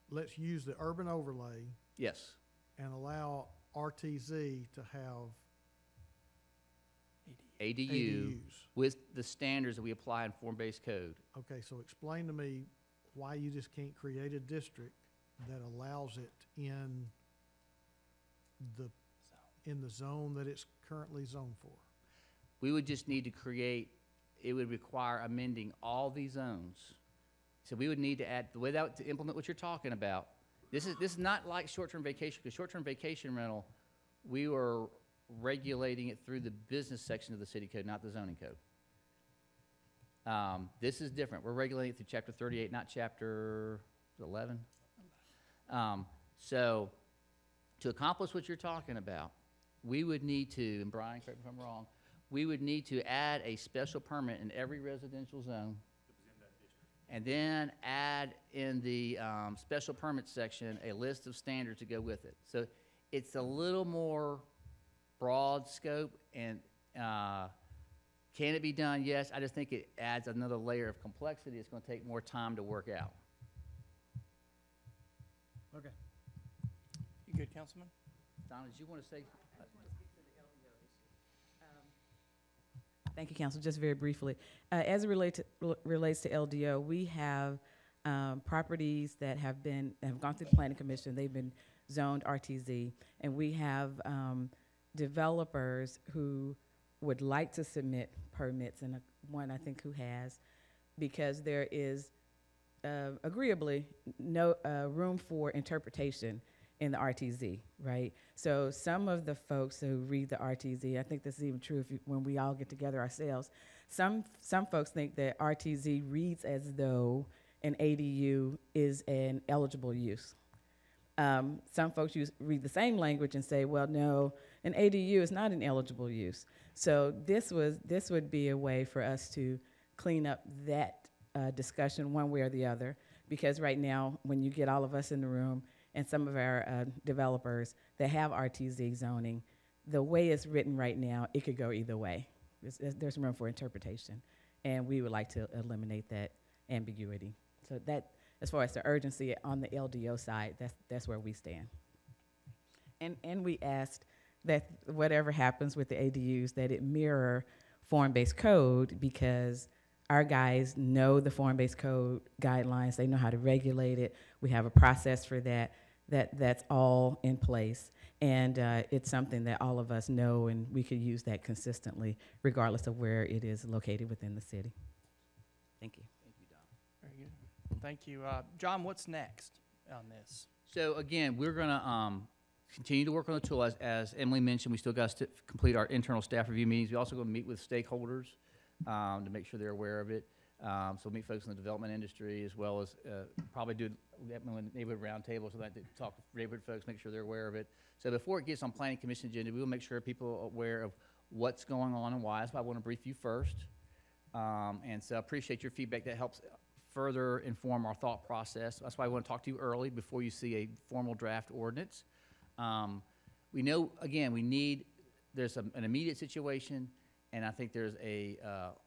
let's use the urban overlay. Yes. And allow RTZ to have ADUs with the standards that we apply in form-based code. Okay, so explain to me why you just can't create a district that allows it in the zone that it's currently zoned for. We would just need to create, it would require amending all these zones. So we would need to add, the way that, to implement what you're talking about, this is not like short-term vacation, because short-term vacation rental, we were regulating it through the business section of the city code, not the zoning code. This is different. We're regulating it through chapter 38, not chapter 11. So to accomplish what you're talking about, we would need to, and Brian, correct me if I'm wrong, we would need to add a special permit in every residential zone. And then add in the special permit section a list of standards to go with it. So it's a little more broad scope, and can it be done? Yes. I just think it adds another layer of complexity. It's going to take more time to work out. Okay. You good, Councilman? Donna, did you want to say? Thank you, Council. Just very briefly, as it relates to LDO, we have properties that have gone through the Planning Commission. They've been zoned RTZ, and we have developers who would like to submit permits, and one I think who has, because there is agreeably no room for interpretation in the RTZ, right? So some of the folks who read the RTZ, I think this is even true when we all get together ourselves, some folks think that RTZ reads as though an ADU is an eligible use. Some folks read the same language and say, well, no, an ADU is not an eligible use. So this would be a way for us to clean up that discussion one way or the other, because right now, when you get all of us in the room, and some of our developers that have RTZ zoning, the way it's written right now, it could go either way. There's room for interpretation, and we would like to eliminate that ambiguity. So that, as far as the urgency on the LDO side, that's where we stand. And we asked that whatever happens with the ADUs, that it mirror form-based code, because our guys know the form-based code guidelines. They know how to regulate it. We have a process for that. That's all in place. And it's something that all of us know, and we could use that consistently, regardless of where it is located within the city. Thank you. Thank you, Don. Very good. Thank you. John, what's next on this? So again, we're going to continue to work on the tool. As Emily mentioned, we still got to complete our internal staff review meetings. We also going to meet with stakeholders to make sure they're aware of it. So we'll meet folks in the development industry, as well as probably do neighborhood roundtables, so that to talk with neighborhood folks, make sure they're aware of it. So before it gets on Planning Commission agenda, we will make sure people are aware of what's going on and why. That's why I want to brief you first. And so I appreciate your feedback. That helps further inform our thought process. That's why I want to talk to you early before you see a formal draft ordinance. We know, again, there's an immediate situation, and I think there's a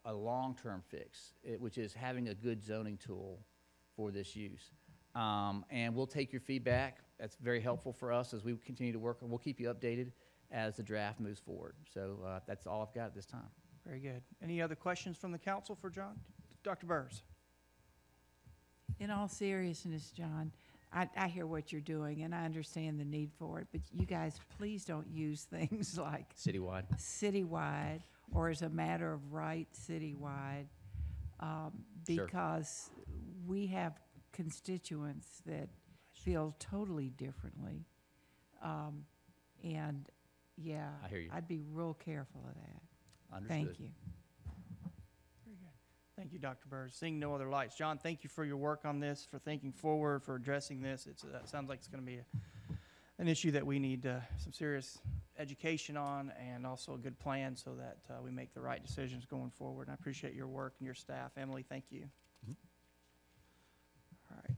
long-term fix, which is having a good zoning tool for this use. And we'll take your feedback. That's very helpful for us as we continue to work, and we'll keep you updated as the draft moves forward. So that's all I've got at this time. Very good. Any other questions from the council for John? Dr. Burrs? In all seriousness, John, I hear what you're doing, and I understand the need for it, but you guys, please don't use things like citywide or as a matter of right citywide, because we have constituents that feel totally differently. And yeah, I hear you. I'd be real careful of that. Understood. Thank you. Very good. Thank you, Dr. Burrs. Seeing no other lights. John, thank you for your work on this, for thinking forward, for addressing this. It sounds like it's going to be an issue that we need some serious education on, and also a good plan so that we make the right decisions going forward. And I appreciate your work and your staff. Emily, thank you. All right.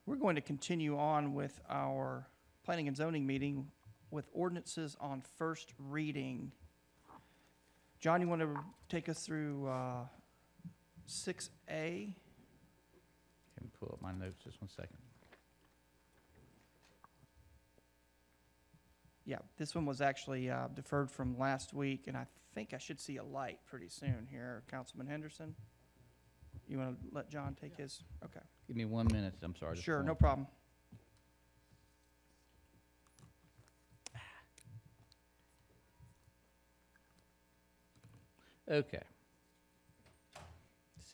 We're going to continue on with our planning and zoning meeting with ordinances on first reading. John, you want to take us through 6A? Let me pull up my notes just one second. Yeah, this one was actually deferred from last week, and I think I should see a light pretty soon here. Councilman Henderson, you want to let John take his? Okay. Give me 1 minute. I'm sorry. Sure, no problem. Okay.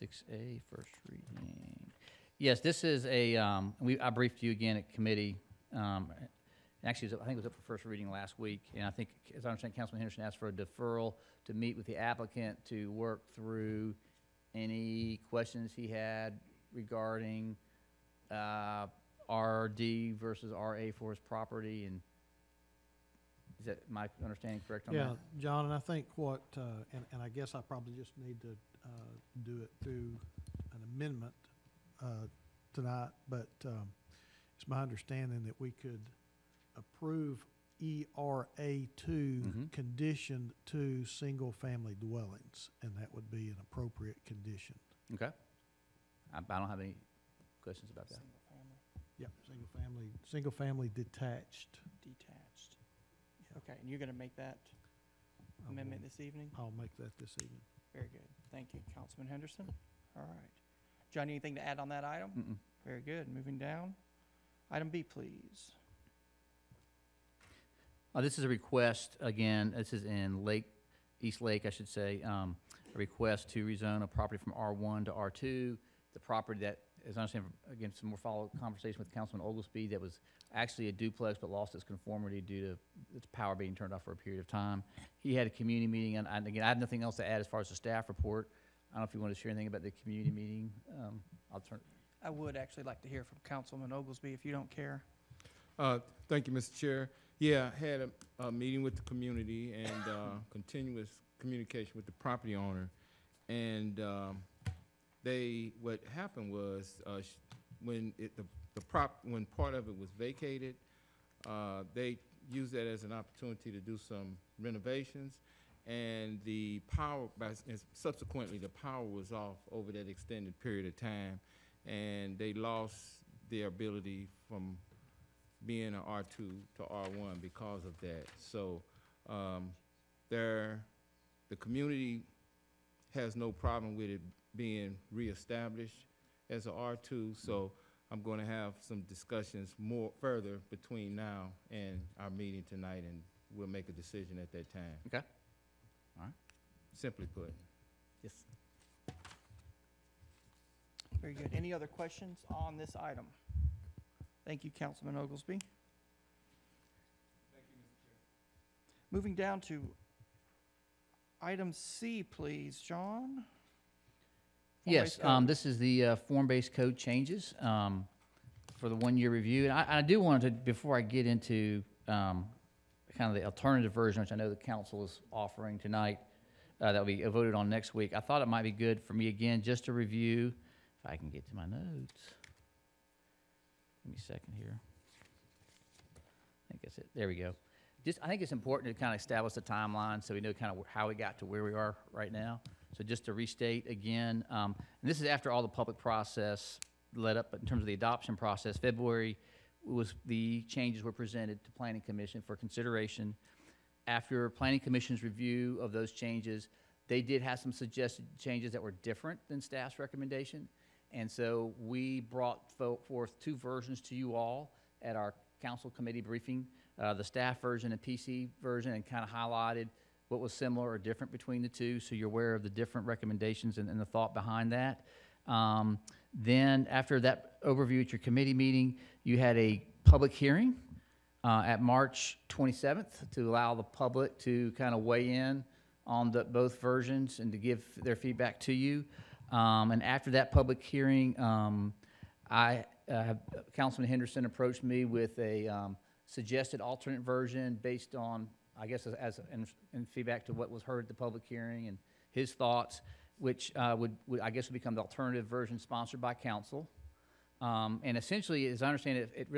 6A, first reading. Yes, this is a, I briefed you again at committee. Actually, I think it was up for first reading last week, and I think, as I understand, Councilman Henderson asked for a deferral to meet with the applicant to work through any questions he had regarding RD versus RA for his property, and is that my understanding correct on that? Yeah, John, and I think what, and I guess I probably just need to do it through an amendment tonight, but it's my understanding that we could approve ERA2 conditioned to single-family dwellings, and that would be an appropriate condition. Okay. I don't have any questions about that. Yep, single-family detached. Detached. Okay, and you're going to make that amendment this evening? I'll make that this evening. Very good. Thank you, Councilman Henderson. All right. John, anything to add on that item? Mm-mm. Very good. Moving down. Item B, please. This is a request, again, this is in East Lake, I should say, a request to rezone a property from R1 to R2. The property that, as I understand, again, some more follow-up conversation with Councilman Oglesby, that was actually a duplex but lost its conformity due to its power being turned off for a period of time. He had a community meeting, and again, I have nothing else to add as far as the staff report. I don't know if you want to share anything about the community meeting. I'll turn. I would actually like to hear from Councilman Oglesby, if you don't care. Thank you, Mr. Chair. Yeah, I had a meeting with the community and continuous communication with the property owner. And what happened was when when part of it was vacated, they used that as an opportunity to do some renovations, and the power, subsequently the power was off over that extended period of time, and they lost their ability from being an R2 to R1 because of that. So the community has no problem with it being reestablished as an R2, so I'm going to have some discussions more further between now and our meeting tonight, and we'll make a decision at that time. Okay. All right. Simply put. Yes. Very good. Any other questions on this item? Thank you, Councilman Oglesby. Thank you, Mr. Chair. Moving down to item C, please, John. Yes, this is the form-based code changes for the one-year review. And I do want to, before I get into kind of the alternative version, which I know the council is offering tonight, that will be voted on next week, I thought it might be good for me, again, just to review, if I can get to my notes. Give me a second here. I think that's it. There we go. I think it's important to kind of establish a timeline so we know kind of how we got to where we are right now. So just to restate again, and this is after all the public process led up in terms of the adoption process. February was the changes were presented to Planning Commission for consideration. After Planning Commission's review of those changes, they did have some suggested changes that were different than staff's recommendation. And so we brought forth two versions to you all at our council committee briefing, the staff version and PC version, and kind of highlighted what was similar or different between the two, so you're aware of the different recommendations and the thought behind that. Then after that overview at your committee meeting, you had a public hearing at March 27th to allow the public to kind of weigh in on both versions and to give their feedback to you. And after that public hearing, Councilman Henderson approached me with a suggested alternate version based on, I guess, in feedback to what was heard at the public hearing and his thoughts, which would would become the alternative version sponsored by council. And essentially, as I understand it,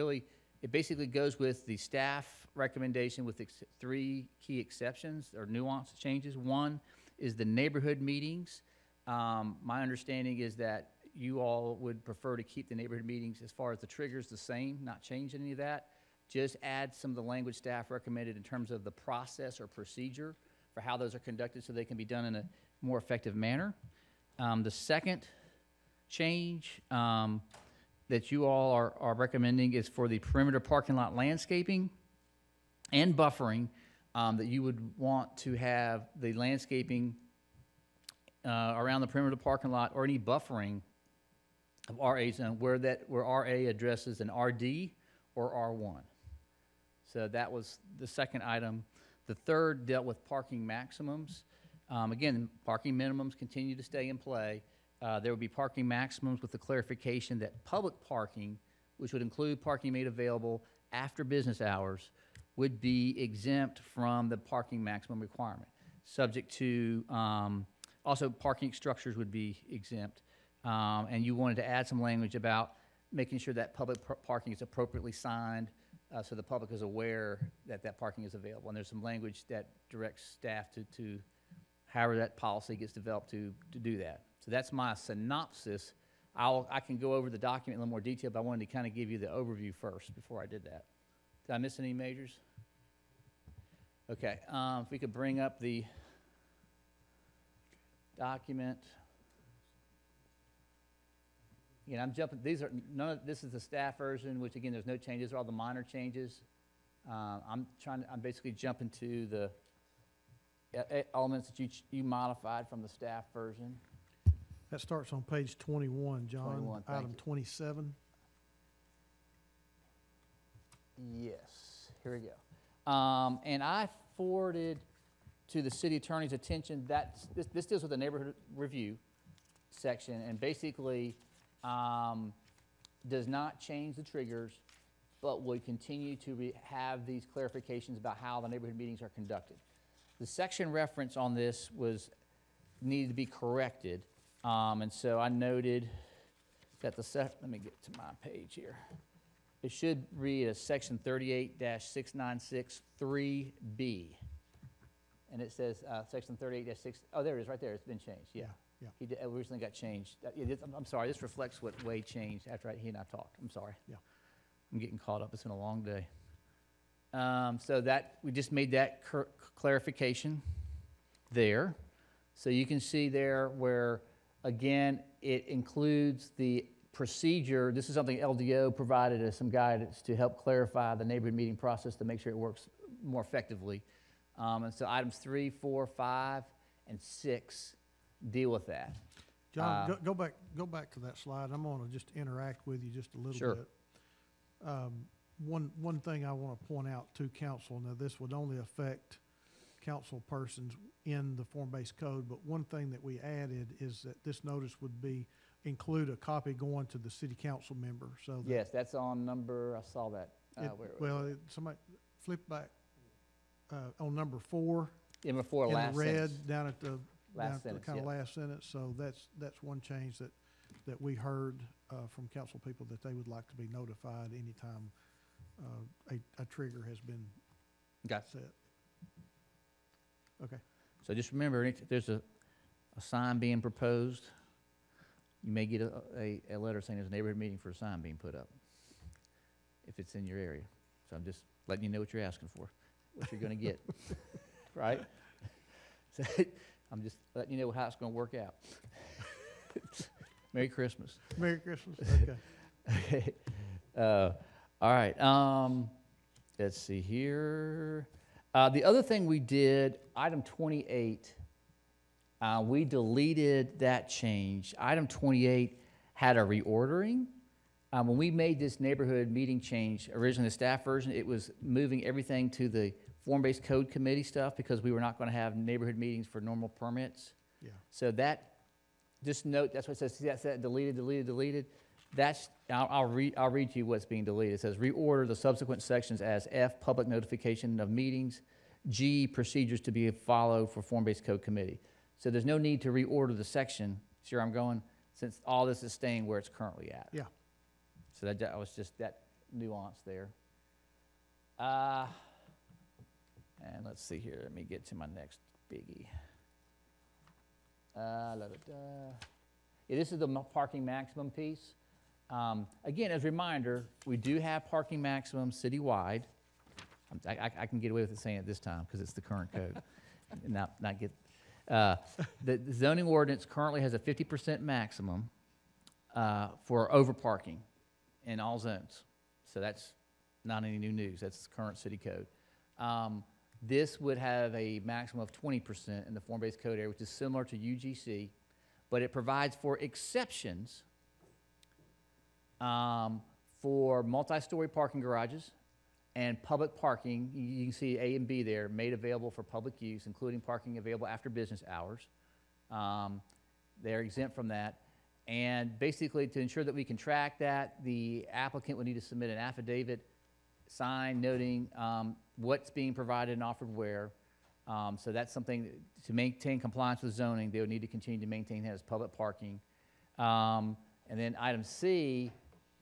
it basically goes with the staff recommendation with three key exceptions or nuance changes. One is the neighborhood meetings. My understanding is that you all would prefer to keep the neighborhood meetings as far as the triggers the same, not change any of that. Just add some of the language staff recommended in terms of the process or procedure for how those are conducted so they can be done in a more effective manner. The second change that you all are recommending is for the perimeter parking lot landscaping and buffering, that you would want to have the landscaping around the perimeter of the parking lot or any buffering of RA zone where RA addresses an RD or R1. So that was the second item. The third dealt with parking maximums. Again, parking minimums continue to stay in play. There would be parking maximums with the clarification that public parking, which would include parking made available after business hours, would be exempt from the parking maximum requirement. Subject to, also parking structures would be exempt. And you wanted to add some language about making sure that public parking is appropriately signed so the public is aware that that parking is available. And there's some language that directs staff to however that policy gets developed to do that. So that's my synopsis. I can go over the document in a little more detail, but I wanted to kind of give you the overview first before I did that. Did I miss any majors? Okay, if we could bring up the document. Again, I'm jumping, this is the staff version, which again, there's no changes, these are all the minor changes. I'm basically jumping to the elements that you modified from the staff version. That starts on page 21, John. 21, thank Item you. 27. Yes, here we go. And I forwarded to the city attorney's attention that this deals with the neighborhood review section and basically does not change the triggers, but would continue to have these clarifications about how the neighborhood meetings are conducted. The section reference on this needed to be corrected, and so I noted that let me get to my page here. It should read as section 38-696-3B. And it says section 38-6, oh, there it is, right there, it's been changed, yeah. Yeah. It originally got changed. I'm sorry, this reflects what Wade changed after he and I talked, I'm sorry. Yeah. I'm getting caught up, it's been a long day. So we just made that clarification there. So you can see there where, again, it includes the procedure. This is something LDO provided as some guidance to help clarify the neighborhood meeting process to make sure it works more effectively. And so items 3, 4, 5, and 6 deal with that. John, go back to that slide. I'm going to just interact with you just a little Sure. bit. One thing I want to point out to council, now this would only affect council persons in the form-based code, but one thing that we added is that this notice would include a copy going to the city council member, so that. Yes, that's on number, I saw that. Somebody flip back, on number 4. Number 4, in last the red, sentence. down at the Last sentence, kind of yeah. last sentence, so that's one change that we heard from council people that they would like to be notified anytime a trigger has been Okay. set. Okay. So just remember, if there's a sign being proposed, you may get a letter saying there's a neighborhood meeting for a sign being put up, if it's in your area. So I'm just letting you know what you're asking for, what you're gonna get, right? So I'm just letting you know how it's gonna work out. Merry Christmas. Merry Christmas, okay. Okay. All right, let's see here. The other thing we did, item 28, we deleted that change. Item 28 had a reordering. When we made this neighborhood meeting change, originally the staff version, it was moving everything to the form-based code committee stuff because we were not going to have neighborhood meetings for normal permits. Yeah. So just note, that's what it says, see that's that deleted, deleted, deleted. I'll read to you what's being deleted. It says reorder the subsequent sections as F, public notification of meetings, G, procedures to be followed for form-based code committee. So there's no need to reorder the section, see where I'm going, since all this is staying where it's currently at. Yeah. So that was just that nuance there. And let's see here, let me get to my next biggie. Yeah, this is the parking maximum piece. Again, as a reminder, we do have parking maximum citywide. I can get away with it saying it this time because it's the current code. And not get the zoning ordinance currently has a 50% maximum for over parking in all zones. So that's not any new news. That's the current city code. This would have a maximum of 20% in the form-based code area, which is similar to UGC, but it provides for exceptions for multi-story parking garages and public parking. You can see A and B there, made available for public use, including parking available after business hours. They're exempt from that. And basically, to ensure that we can track that, the applicant would need to submit an affidavit signed noting what's being provided and offered where. So that's something, to maintain compliance with zoning, they would need to continue to maintain that as public parking. And then item C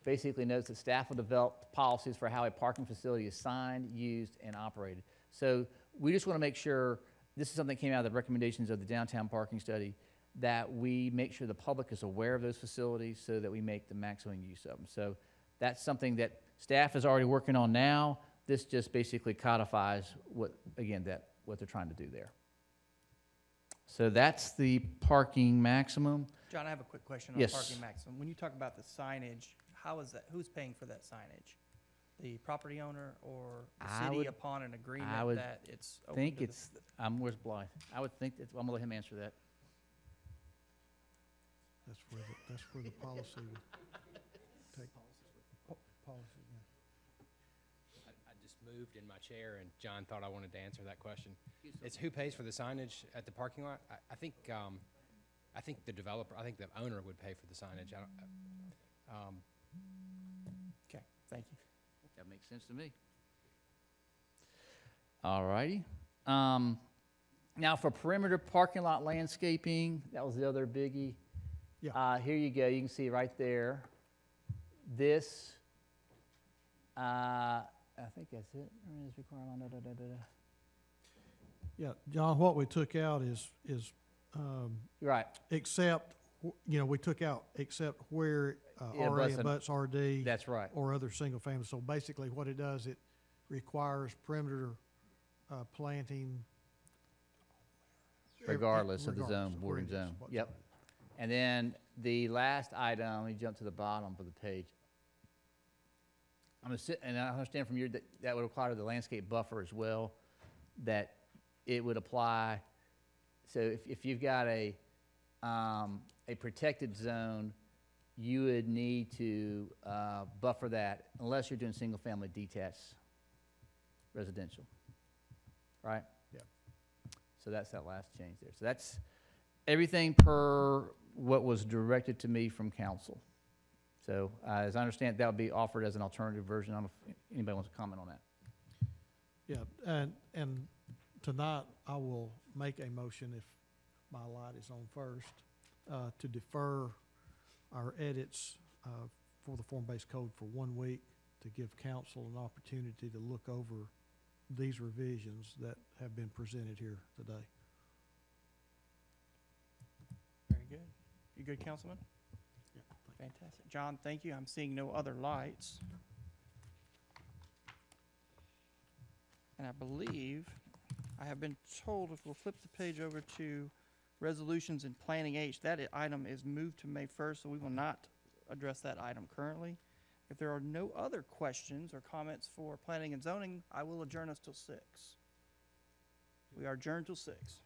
basically notes that staff will develop policies for how a parking facility is signed, used, and operated. So we just want to make sure, this is something that came out of the recommendations of the downtown parking study, that we make sure the public is aware of those facilities so that we make the maximum use of them. So that's something that staff is already working on now. This just basically codifies what they're trying to do there. So that's the parking maximum. John, I have a quick question on Yes. parking maximum. When you talk about the signage, how is that, who's paying for that signage? The property owner or the I city would- upon an I agreement would that it's open think to the- it's, where's Blythe? I would think that, I'm gonna let him answer that. That's where the policy would take, policy, yeah. I just moved in my chair, and John thought I wanted to answer that question. It's who pays for the signage at the parking lot? I think the developer, I think the owner would pay for the signage. Okay, thank you. That makes sense to me. All righty. Now for perimeter parking lot landscaping, that was the other biggie. Yeah. Here you go. You can see right there. This, I think that's it. Yeah, John, what we took out is, Right. except, we took out except where Yeah, RA butts and- abuts RD. That's right. Or other single family. So basically what it does, it requires perimeter planting. Regardless of the regardless zone, of bordering where it is, zone. what Yep. zone it is. And then the last item, let me jump to the bottom of the page. And I understand from your, that would require the landscape buffer as well, that it would apply. So if you've got a protected zone, you would need to buffer that unless you're doing single-family detached residential, right? Yeah. So that's that last change there. So that's everything per what was directed to me from council. So as I understand, that would be offered as an alternative version. I don't know if anybody wants to comment on that. Yeah, and tonight I will make a motion, if my light is on first, to defer our edits for the form-based code for 1 week, to give council an opportunity to look over these revisions that have been presented here today. Very good. You good, Councilman? Yeah. Fantastic. John, thank you. I'm seeing no other lights. And I believe I have been told, if we'll flip the page over to resolutions and planning H, that item is moved to May 1st, so we will not address that item currently. If there are no other questions or comments for planning and zoning, I will adjourn us till 6. We are adjourned till 6.